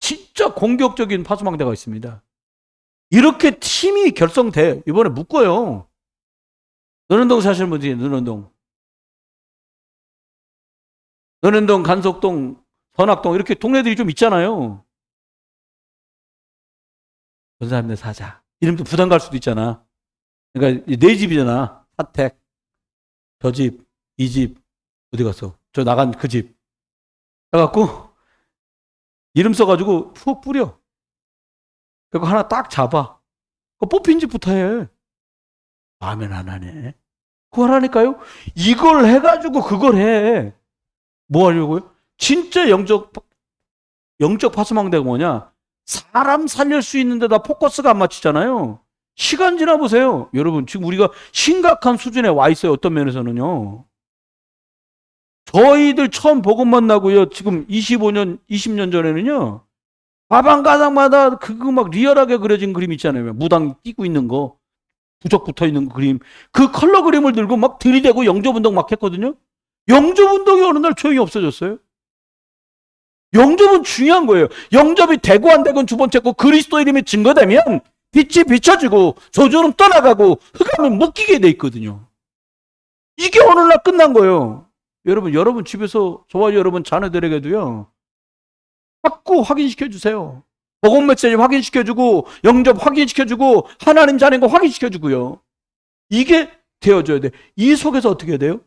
진짜 공격적인 파수망대가 있습니다. 이렇게 팀이 결성돼. 이번에 묶어요. 논현동 사시는 분들이 논현동, 간석동, 선악동 이렇게 동네들이 좀 있잖아요. 전사님네 사자. 이름도 부담 갈 수도 있잖아. 그러니까 네 집이잖아. 사택, 저 집, 이 집, 어디 갔어? 저 나간 그 집. 해갖고 이름 써가지고 푹 뿌려. 그거 하나 딱 잡아. 그 뽑힌 집부터 해. 마음엔 안 하네. 그걸 하니까요. 이걸 해가지고 그걸 해. 뭐 하려고요? 진짜 영적 파수망대가 뭐냐? 사람 살릴 수 있는 데다 포커스가 안 맞추잖아요. 시간 지나보세요. 여러분 지금 우리가 심각한 수준에 와 있어요. 어떤 면에서는요. 저희들 처음 복음 만나고요. 지금 25년, 20년 전에는요. 가방가방마다 그거 막 리얼하게 그려진 그림 있잖아요. 무당 끼고 있는 거. 부적 붙어 있는 그림. 그 컬러 그림을 들고 막 들이대고 영접운동 막 했거든요. 영접운동이 어느 날 조용히 없어졌어요. 영접은 중요한 거예요. 영접이 되고 안 되건 두 번째 거 그리스도 이름이 증거되면 빛이 비춰지고 저주는 떠나가고 흑암이 묶이게 돼 있거든요. 이게 오늘날 끝난 거예요. 여러분 집에서 저와 여러분 자녀들에게도요. 자꾸 확인시켜 주세요. 복음 메시지 확인시켜주고 영접 확인시켜주고 하나님 자녀인 거 확인시켜주고요. 이게 되어줘야 돼. 이 속에서 어떻게 해야 돼요?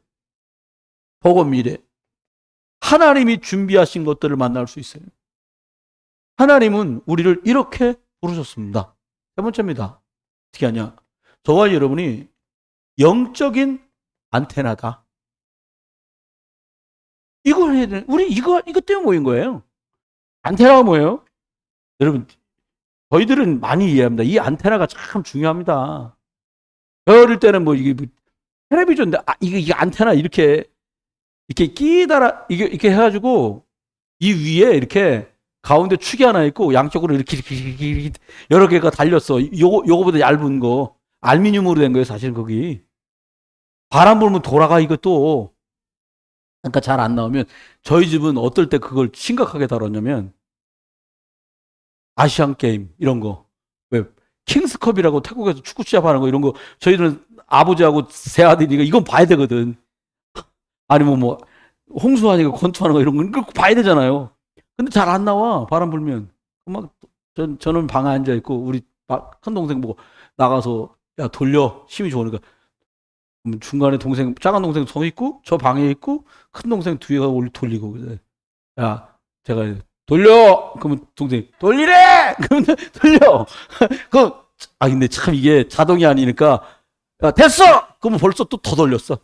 복음 미래. 하나님이 준비하신 것들을 만날 수 있어요. 하나님은 우리를 이렇게 부르셨습니다. 세 번째입니다. 어떻게 하냐? 저와 여러분이 영적인 안테나다. 이걸 해야 돼. 우리 이거 때문에 모인 거예요. 안테나가 뭐예요? 여러분, 저희들은 많이 이해합니다. 이 안테나가 참 중요합니다. 어릴 때는 이게 텔레비전인데, 이게 안테나 이렇게 끼달아, 이렇게 해가지고, 이 위에 이렇게 가운데 축이 하나 있고, 양쪽으로 이렇게 여러 개가 달렸어. 요거보다 얇은 거. 알루미늄으로 된 거예요, 사실 거기. 바람 불면 돌아가, 이것도. 그러니까 잘 안 나오면, 저희 집은 어떨 때 그걸 심각하게 다뤘냐면, 아시안 게임, 이런 거. 왜, 킹스컵이라고 태국에서 축구 시합하는 거, 이런 거, 저희들은 아버지하고 세 아들이니까 이건 봐야 되거든. 아니면 홍수하니까 권투하는 거 이런 거 봐야 되잖아요. 근데 잘 안 나와. 바람 불면. 저는 방에 앉아 있고 우리 큰 동생 보고 나가서 야 돌려 힘이 좋으니까 중간에 작은 동생 서 있고 저 방에 있고 큰 동생 뒤에 가고 돌리고 그래. 야 제가 돌려. 그러면 동생 돌리래. 그러면 돌려. 근데 참 이게 자동이 아니니까 야 됐어. 그러면 벌써 또 더 돌렸어.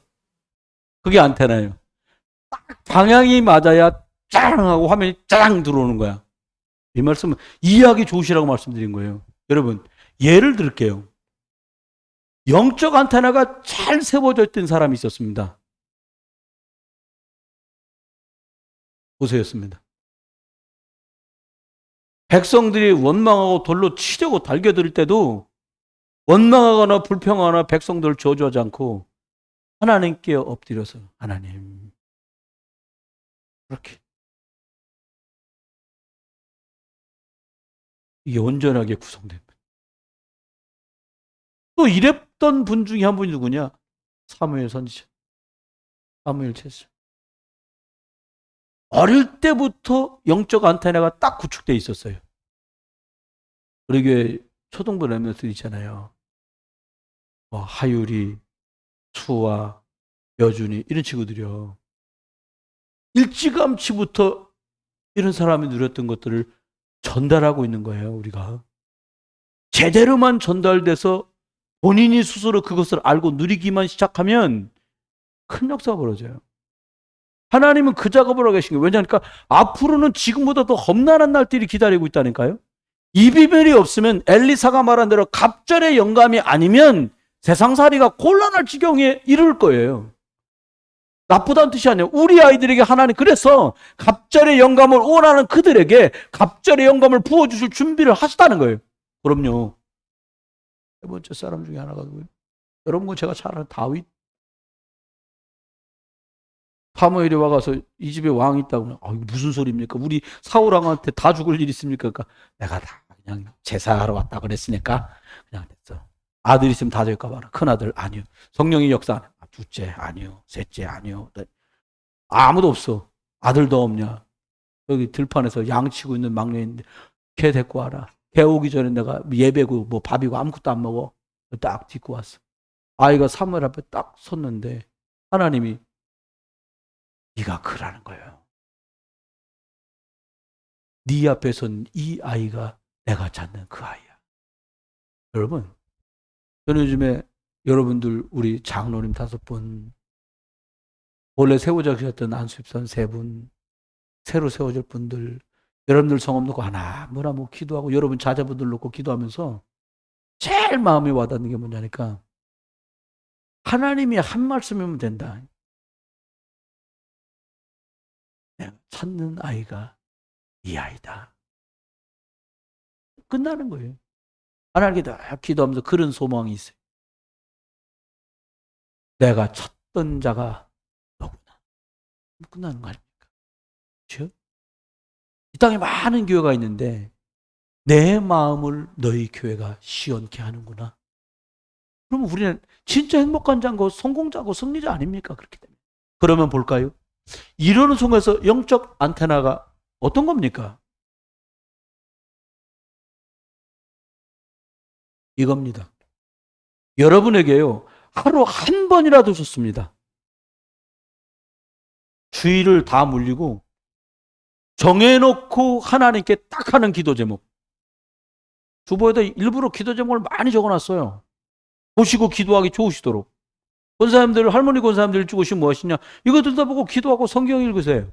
그게 안테나예요. 딱 방향이 맞아야 짜랑 하고 화면이 짜랑 들어오는 거야. 이 말씀은 이해하기 좋으시라고 말씀드린 거예요. 여러분, 예를 들게요. 영적 안테나가 잘 세워져 있던 사람이 있었습니다. 모세였습니다. 백성들이 원망하고 돌로 치려고 달겨들 때도 원망하거나 불평하거나 백성들을 저주하지 않고 하나님께 엎드려서 하나님 그렇게 이게 온전하게 구성됩니다. 또 이랬던 분 중에 한 분이 누구냐? 사무엘 선지자. 사무엘 제사. 어릴 때부터 영적 안테나가 딱 구축되어 있었어요. 우리 교회 초등부 렘넌트들 있잖아요. 하율이, 수아, 여준이 이런 친구들이요. 일찌감치부터 이런 사람이 누렸던 것들을 전달하고 있는 거예요. 우리가. 제대로만 전달돼서 본인이 스스로 그것을 알고 누리기만 시작하면 큰 역사가 벌어져요. 하나님은 그 작업을 하고 계신 거예요. 왜냐하니까 앞으로는 지금보다 더 험난한 날들이 기다리고 있다니까요. 이 비밀이 없으면 엘리사가 말한 대로 갑절의 영감이 아니면 세상살이가 곤란할 지경에 이를 거예요. 나쁘다는 뜻이 아니에요. 우리 아이들에게 하나님 그래서 갑절의 영감을 원하는 그들에게 갑절의 영감을 부어주실 준비를 하시다는 거예요. 그럼요. 세 번째 사람 중에 하나가 누구예요? 여러분 제가 잘 아는 다윗. 사무엘이 와가서 이 집에 왕이 있다고 하면 무슨 소리입니까? 우리 사울왕한테 다 죽을 일 있습니까? 그러니까 내가 다 그냥 제사하러 왔다 그랬으니까 그냥 됐어. 아들 있으면 다 될까 봐라. 큰아들 아니요. 성령의 역사 둘째 아니요. 셋째 아니요. 아무도 없어. 아들도 없냐. 여기 들판에서 양치고 있는 막내인데 걔 데리고 와라. 걔 오기 전에 내가 예배고 뭐 밥이고 아무것도 안 먹어. 딱 딛고 왔어. 아이가 사무엘 앞에 딱 섰는데 하나님이 네가 그라는 거예요. 네 앞에 선 이 아이가 내가 찾는 그 아이야. 여러분, 저는 요즘에 여러분들 우리 장로님 5분, 원래 세워져 계셨던 안수입선 3분, 새로 세워질 분들, 여러분들 성업 놓고 하나 뭐라 뭐 기도하고 여러분 자제분들 놓고 기도하면서 제일 마음에 와닿는 게 뭐냐니까 하나님이 한 말씀이면 된다. 내가 찾는 아이가 이 아이다. 끝나는 거예요. 하나님께 다 기도하면서 그런 소망이 있어요. 내가 찾던 자가 너구나. 끝나는 거 아닙니까? 그렇죠? 이 땅에 많은 교회가 있는데 내 마음을 너희 교회가 시원케 하는구나. 그러면 우리는 진짜 행복한 자고 성공자고 승리자 아닙니까? 그렇기 때문에. 그러면 볼까요? 이러는 속에서 영적 안테나가 어떤 겁니까? 이겁니다. 여러분에게요, 하루 한 번이라도 좋습니다. 주의를 다 물리고 정해놓고 하나님께 딱 하는 기도 제목. 주보에다 일부러 기도 제목을 많이 적어놨어요. 보시고 기도하기 좋으시도록. 권사님들, 할머니 권사님들 죽으시면 무엇이냐? 이거 듣다 보고 기도하고 성경 읽으세요.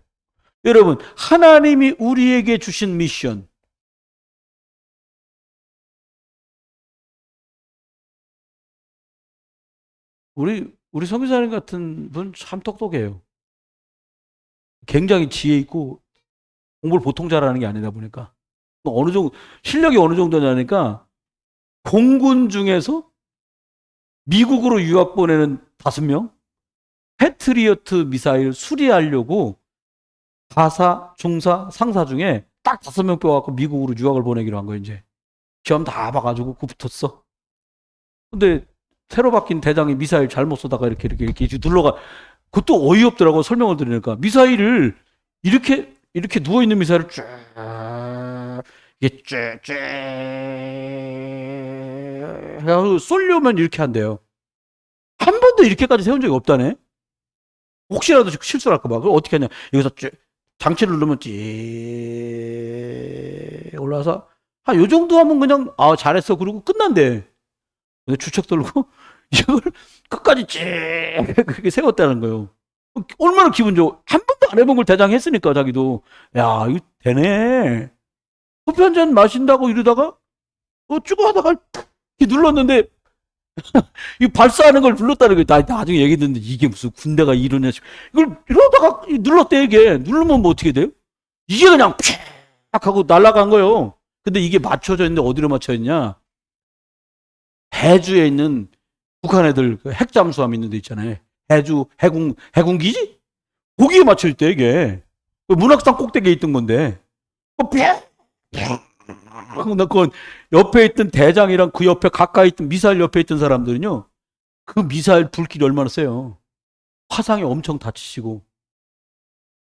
여러분, 하나님이 우리에게 주신 미션. 우리 선교사님 같은 분 참 똑똑해요. 굉장히 지혜 있고 공부를 보통 잘하는 게 아니다 보니까 어느 정도 실력이 어느 정도냐니까 공군 중에서 미국으로 유학 보내는 5명 패트리어트 미사일 수리하려고 하사, 중사, 상사 중에 딱 5명 뽑아갖고 미국으로 유학을 보내기로 한 거예요. 이제 시험 다 봐가지고 그 붙었어. 근데 새로 바뀐 대장이 미사일 잘못 쏘다가 이렇게 눌러가. 그것도 어이없더라고. 설명을 들으니까 미사일을 이렇게 누워 있는 미사일을 쫙 이게 쫙 해가지고 쏠려면 이렇게 한대요. 한 번도 이렇게까지 세운 적이 없다네. 혹시라도 실수를 할까 봐. 그럼 어떻게 하냐? 여기서 장치를 누르면 찌 올라와서 한 요 정도 하면 그냥 잘했어 그러고 끝난대. 근데 주책 들고 이걸 끝까지 찌 그렇게 세웠다는 거예요. 얼마나 기분 좋아. 한 번도 안 해본 걸 대장 했으니까 자기도 야 이거 되네. 커피 한 잔 마신다고 이러다가 쭉 하다가 눌렀는데 이 발사하는 걸 눌렀다는 거예요. 나중에 얘기 듣는데 이게 무슨 군대가 이러냐 싶어. 이걸 이러다가 눌렀대. 이게 누르면 뭐 어떻게 돼요? 이게 그냥 팍 하고 날아간 거예요. 근데 이게 맞춰져 있는데 어디로 맞춰 있냐? 해주에 있는 북한 애들 핵잠수함 있는 데 있잖아요. 해주 해군기지? 거기에 맞춰 있대. 이게 문학산 꼭대기에 있던 건데 그건 옆에 있던 대장이랑 그 옆에 가까이 있던 미사일 옆에 있던 사람들은요, 그 미사일 불길이 얼마나 세요. 화상에 엄청 다치시고,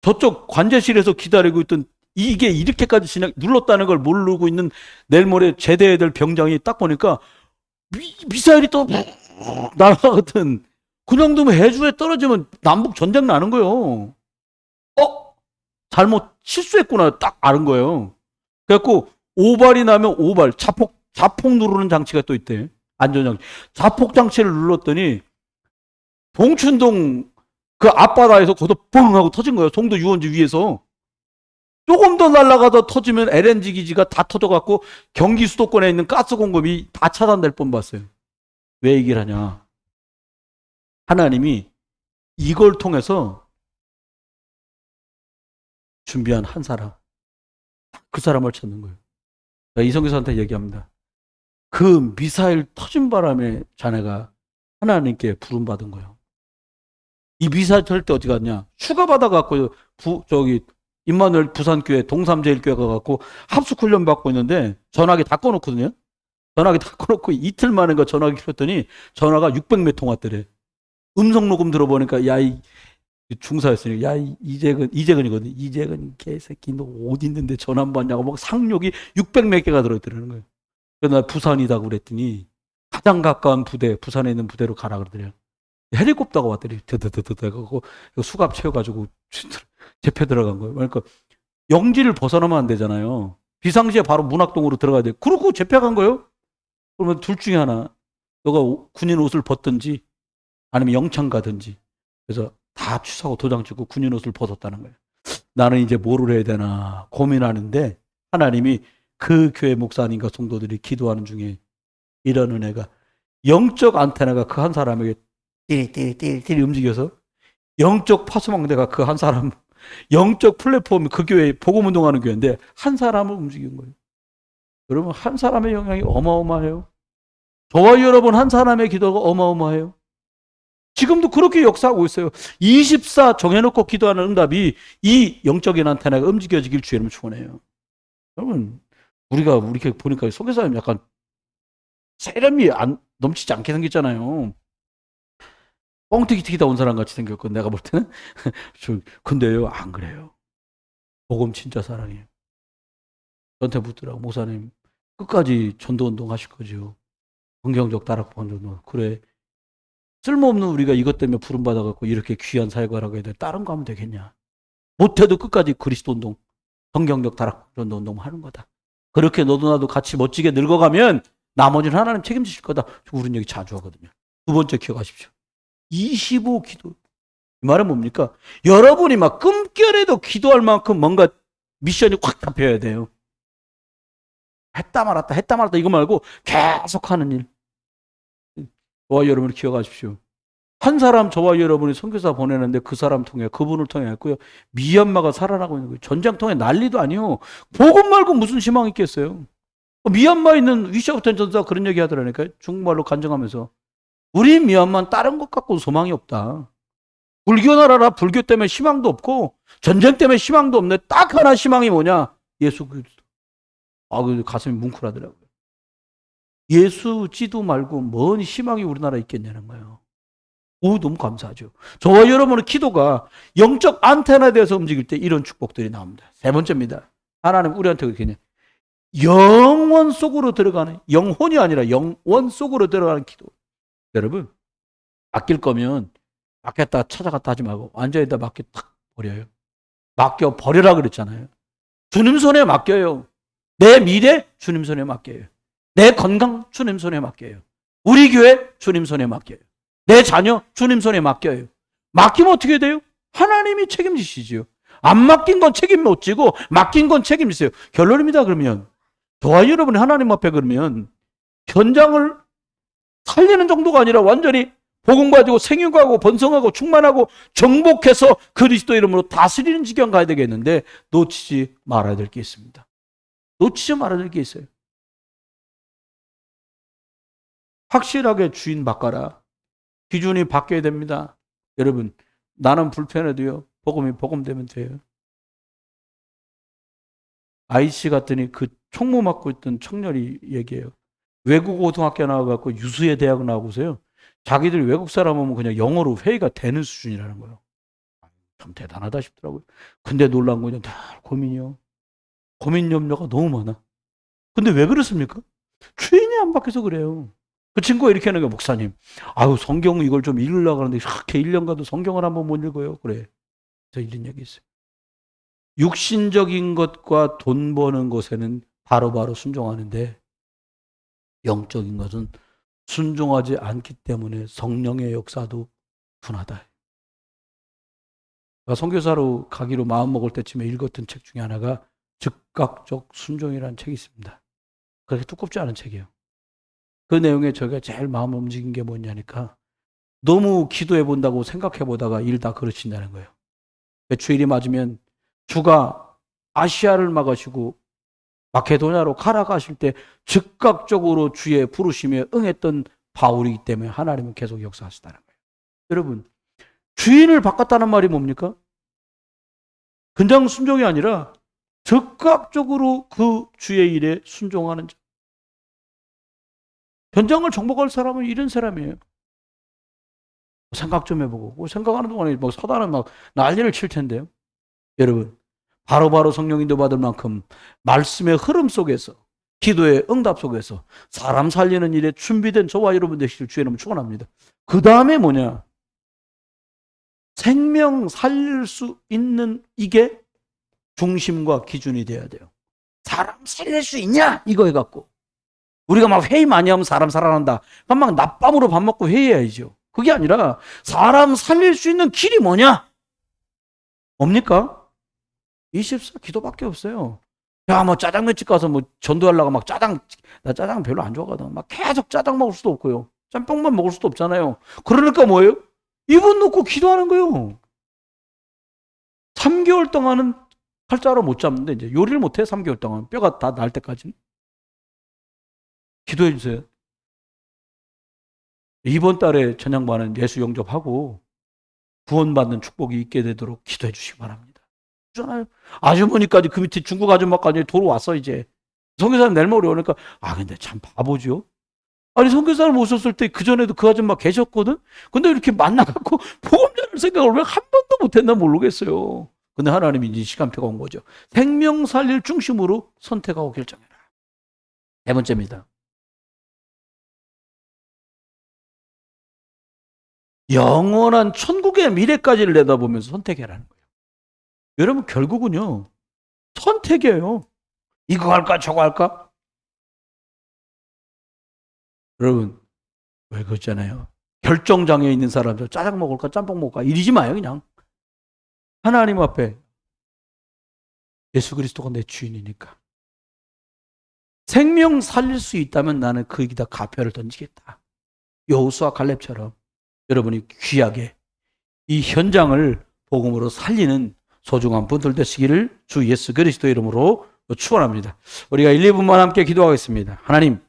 저쪽 관제실에서 기다리고 있던, 이게 이렇게까지 진행 눌렀다는 걸 모르고 있는 내일 모레 제대 애들 병장이 딱 보니까 미사일이 또 날아가거든. 그 정도면 해주에 떨어지면 남북 전쟁 나는 거예요. 잘못 실수했구나 딱 아는 거예요. 그래갖고 오발이 나면 오발, 자폭 누르는 장치가 또 있대. 안전장치. 자폭 장치를 눌렀더니 봉춘동 그 앞바다에서 거기서 뻥 하고 터진 거예요. 송도 유원지 위에서. 조금 더 날아가다 터지면 LNG 기지가 다 터져갖고 경기 수도권에 있는 가스 공급이 다 차단될 뻔 봤어요. 왜 얘기를 하냐. 하나님이 이걸 통해서 준비한 한 사람. 그 사람을 찾는 거예요. 이성규사한테 얘기합니다. 그 미사일 터진 바람에 자네가 하나님께 부름받은 거예요. 이 미사일 터질 때 어디 갔냐? 휴가 받아갖고 임마누엘 부산교회 동삼제일교회 가갖고 합숙훈련 받고 있는데 전화기 다 꺼놓거든요. 전화기 다 꺼놓고 이틀 만에 전화기 켰더니 전화가 600몇 통 왔더래. 음성 녹음 들어보니까 이 중사였으니까 이재근이거든. 이재근 개새끼 너 어디 있는데 전화 안 받냐고 막 상욕이 600몇 개가 들어있더라는 거예요. 그래서 나 부산이다 그랬더니 가장 가까운 부대, 부산에 있는 부대로 가라 그러더래요. 헬리콥터가 왔더니 드드드드 해갖고 수갑 채워가지고 재패 들어간 거예요. 그러니까 영지를 벗어나면 안 되잖아요. 비상시에 바로 문학동으로 들어가야 돼. 그러고 재패 간 거예요. 그러면 둘 중에 하나. 너가 군인 옷을 벗든지 아니면 영창 가든지. 그래서 다 취소하고 도장 찍고 군인 옷을 벗었다는 거예요. 나는 이제 뭐를 해야 되나 고민하는데 하나님이 그 교회 목사님과 성도들이 기도하는 중에 이런 은혜가 영적 안테나가 그 한 사람에게 띠리띠리 움직여서 영적 파수망대가 그 한 사람 영적 플랫폼이 그 교회 복음 운동하는 교회인데 한 사람을 움직인 거예요. 여러분 한 사람의 영향이 어마어마해요. 저와 여러분 한 사람의 기도가 어마어마해요. 지금도 그렇게 역사하고 있어요. 24 정해놓고 기도하는 응답이 이 영적인 안테나가 움직여지길 주의를 축원해요. 여러분 우리가 이렇게 보니까 속에서 약간 세련미 넘치지 않게 생겼잖아요. 뻥튀기 튀기다 온 사람 같이 생겼고 내가 볼 때는 근데요 안 그래요. 복음 진짜 사랑해요. 저한테 묻더라고. 목사님 끝까지 전도운동 하실 거죠? 성경적 다락방 전도. 그래 쓸모없는 우리가 이것 때문에 부름받아갖고 이렇게 귀한 사역을 하게 돼. 다른 거 하면 되겠냐. 못해도 끝까지 그리스도 운동 성경적 다락방 전도운동 하는 거다. 그렇게 너도 나도 같이 멋지게 늙어가면 나머지는 하나님 책임지실 거다. 우리는 여기 자주 하거든요. 두 번째 기억하십시오. 25 기도. 이 말은 뭡니까? 여러분이 막 꿈결에도 기도할 만큼 뭔가 미션이 확 잡혀야 돼요. 했다 말았다 이거 말고 계속 하는 일. 저와 여러분을 기억하십시오. 한 사람 저와 여러분이 선교사 보내는데 그 사람 통해 그분을 통해 했고요. 미얀마가 살아나고 있는 거예요. 전쟁통에 난리도 아니요. 복음 말고 무슨 희망이 있겠어요. 미얀마에 있는 위샤우텐 전사가 그런 얘기 하더라니까요. 중국말로 간증하면서 우리 미얀마는 다른 것 갖고 소망이 없다. 불교 나라라 불교 때문에 희망도 없고 전쟁 때문에 희망도 없네. 딱 하나 희망이 뭐냐? 예수 그리스도. 그 가슴이 뭉클하더라고요. 예수 지도 말고 뭔 희망이 우리나라에 있겠냐는 거예요. 너무 감사하죠. 저와 여러분의 기도가 영적 안테나에 대해서 움직일 때 이런 축복들이 나옵니다. 세 번째입니다. 하나님 우리한테 그렇게 했냐. 영원 속으로 들어가는, 영혼이 아니라 영원 속으로 들어가는 기도. 여러분 맡길 거면 맡겼다 찾아갔다 하지 말고 완전히다 맡겨 딱 버려요. 맡겨 버려라 그랬잖아요. 주님 손에 맡겨요. 내 미래 주님 손에 맡겨요. 내 건강 주님 손에 맡겨요. 우리 교회 주님 손에 맡겨요. 내 자녀 주님 손에 맡겨요. 맡기면 어떻게 돼요? 하나님이 책임지시지요. 안 맡긴 건 책임 못 지고 맡긴 건 책임지세요. 결론입니다. 그러면 저와 여러분이 하나님 앞에 그러면 현장을 살리는 정도가 아니라 완전히 복음 가지고 생육하고 번성하고 충만하고 정복해서 그리스도 이름으로 다스리는 지경 가야 되겠는데 놓치지 말아야 될 게 있습니다. 놓치지 말아야 될 게 있어요. 확실하게 주인 바꿔라. 기준이 바뀌어야 됩니다. 여러분, 나는 불편해도요, 복음이 복음되면 돼요. 아이씨 같더니 그 총무 맡고 있던 청년이 얘기해요. 외국 고등학교 나와갖고 유수의 대학 나오고서요, 자기들이 외국 사람 오면 그냥 영어로 회의가 되는 수준이라는 거예요. 참 대단하다 싶더라고요. 근데 놀란 건 다 고민이요. 고민 염려가 너무 많아. 근데 왜 그렇습니까? 주인이 안 바뀌어서 그래요. 그 친구가 이렇게 하는 거예요. 목사님, 아유 성경 이걸 좀 읽으려고 하는데 이렇게 1년 가도 성경을 한번 못 읽어요. 그래. 저 이런 얘기 있어요. 육신적인 것과 돈 버는 것에는 바로바로 순종하는데 영적인 것은 순종하지 않기 때문에 성령의 역사도 둔하다. 선교사로 가기로 마음먹을 때쯤에 읽었던 책 중에 하나가 즉각적 순종이라는 책이 있습니다. 그렇게 두껍지 않은 책이에요. 그 내용에 저희가 제일 마음을 움직인 게 뭐냐니까 너무 기도해 본다고 생각해 보다가 일 다 그르친다는 거예요. 주일이 맞으면 주가 아시아를 막으시고 마케도냐로 가라 가실 때 즉각적으로 주의 부르심에 응했던 바울이기 때문에 하나님은 계속 역사하시다는 거예요. 여러분, 주인을 바꿨다는 말이 뭡니까? 그냥 순종이 아니라 즉각적으로 그 주의 일에 순종하는 자. 현장을 정복할 사람은 이런 사람이에요. 생각 좀 해보고 생각하는 동안에 뭐 사단은 막 난리를 칠 텐데요. 여러분, 바로바로 성령 인도 받을 만큼 말씀의 흐름 속에서 기도의 응답 속에서 사람 살리는 일에 준비된 저와 여러분 되시길 주의 이름으로 축원합니다. 그 다음에 뭐냐? 생명 살릴 수 있는 이게 중심과 기준이 돼야 돼요. 사람 살릴 수 있냐? 이거 해갖고 우리가 막 회의 많이 하면 사람 살아난다. 막 낮밤으로 밥 먹고 회의해야죠. 그게 아니라 사람 살릴 수 있는 길이 뭐냐? 뭡니까? 24 기도밖에 없어요. 야, 뭐 짜장면집 가서 뭐 전도하려고 막 나 짜장 별로 안 좋아하거든. 막 계속 짜장 먹을 수도 없고요. 짬뽕만 먹을 수도 없잖아요. 그러니까 뭐예요? 입은 놓고 기도하는 거예요. 3개월 동안은 팔자로 못 잡는데 이제 요리를 못 해. 3개월 동안 뼈가 다 날 때까지는. 기도해 주세요. 이번 달에 전향반은 예수 영접하고 구원받는 축복이 있게 되도록 기도해 주시기 바랍니다. 그렇잖아요. 아주머니까지 그 밑에 중국 아줌마까지 돌아왔어 이제. 선교사님 내일 모레 오니까 근데 참 바보죠. 아니 선교사님 오셨을 때 그전에도 그 아줌마 계셨거든. 근데 이렇게 만나갖고 복음 전할 생각을 왜 한 번도 못했나 모르겠어요. 근데 하나님이 이제 시간표가 온 거죠. 생명 살릴 중심으로 선택하고 결정해라. 네 번째입니다. 영원한 천국의 미래까지를 내다보면서 선택해라는 거예요. 여러분 결국은요. 선택이에요. 이거 할까 저거 할까? 여러분 왜 그러잖아요. 결정장애 있는 사람들 짜장 먹을까 짬뽕 먹을까 이러지 마요. 그냥 하나님 앞에 예수 그리스도가 내 주인이니까 생명 살릴 수 있다면 나는 거기다 가표를 던지겠다. 여호수아 갈렙처럼 여러분이 귀하게 이 현장을 복음으로 살리는 소중한 분들 되시기를 주 예수 그리스도 이름으로 축원합니다. 우리가 1, 2분만 함께 기도하겠습니다. 하나님,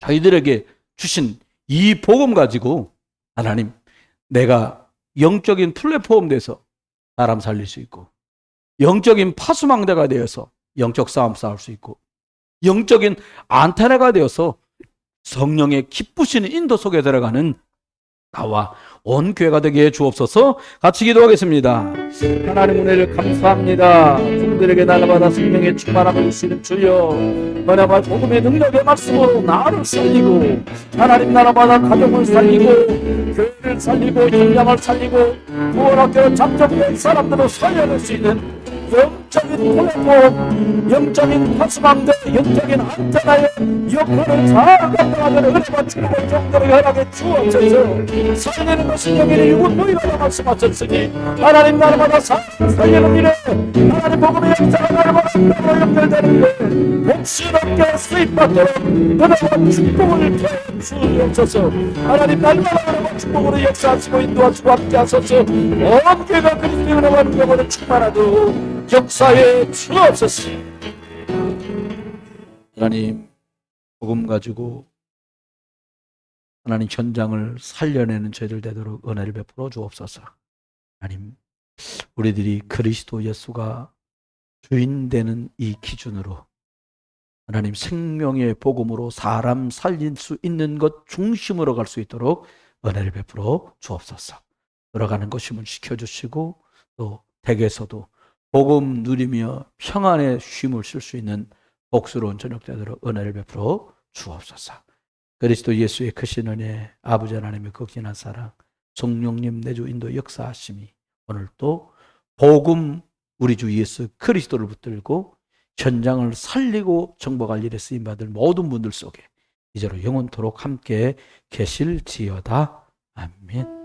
저희들에게 주신 이 복음 가지고 하나님, 내가 영적인 플랫폼 돼서 사람 살릴 수 있고 영적인 파수망대가 되어서 영적 싸움 싸울 수 있고 영적인 안테나가 되어서 성령의 기쁘시는 인도 속에 들어가는 나와 온 교회가 되게 해 주옵소서. 같이 기도하겠습니다. 하나님 은혜를 감사합니다. 종들에게 날마다 생명의 충만함을 주시는 주여, 너네가 복음의 능력의 말씀으로 나를 살리고 하나님 나라마다 가정을 살리고 교회를 살리고 현장을 살리고 구원학교 작정된 사람들을 살려낼 수 있는 영적인 플랫폼, 영적인 파수망대, 영적인 안테나의 역할을 잘 감당하는 은혜와 축복을 정도로 허락해 주옵소서. 살리는 것은 영인의 육은 무이라고 말씀하셨으니 하나님 나라마다 살리는 일에 하나님 복음의 역사가 나라마다 연결되는데 복스럽게 수입받도록 은혜와 축복을 주옵소서. 하나님 날마다 축복으로 역사하시고 인도하시고 함께하소서. 온 교회가 그리스도의 은혜와 능력으로 충만하도록 역사에 주옵소서. 하나님, 복음 가지고 하나님 현장을 살려내는 저희들 되도록 은혜를 베풀어 주옵소서. 하나님, 우리들이 그리스도 예수가 주인 되는 이 기준으로 하나님 생명의 복음으로 사람 살릴 수 있는 것 중심으로 갈 수 있도록 은혜를 베풀어 주옵소서. 돌아가는 것임을 지켜주시고 또 댁에서도 복음 누리며 평안의 쉼을 쉴 수 있는 복스러운 저녁 되도록 은혜를 베풀어 주옵소서. 그리스도 예수의 크신 은혜, 아버지 하나님의 극진한 사랑, 성령님 내주 인도 역사하심이 오늘 또 복음 우리 주 예수 그리스도를 붙들고 현장을 살리고 정복할 일에 쓰임받을 모든 분들 속에 이제로 영원토록 함께 계실지어다. 아멘.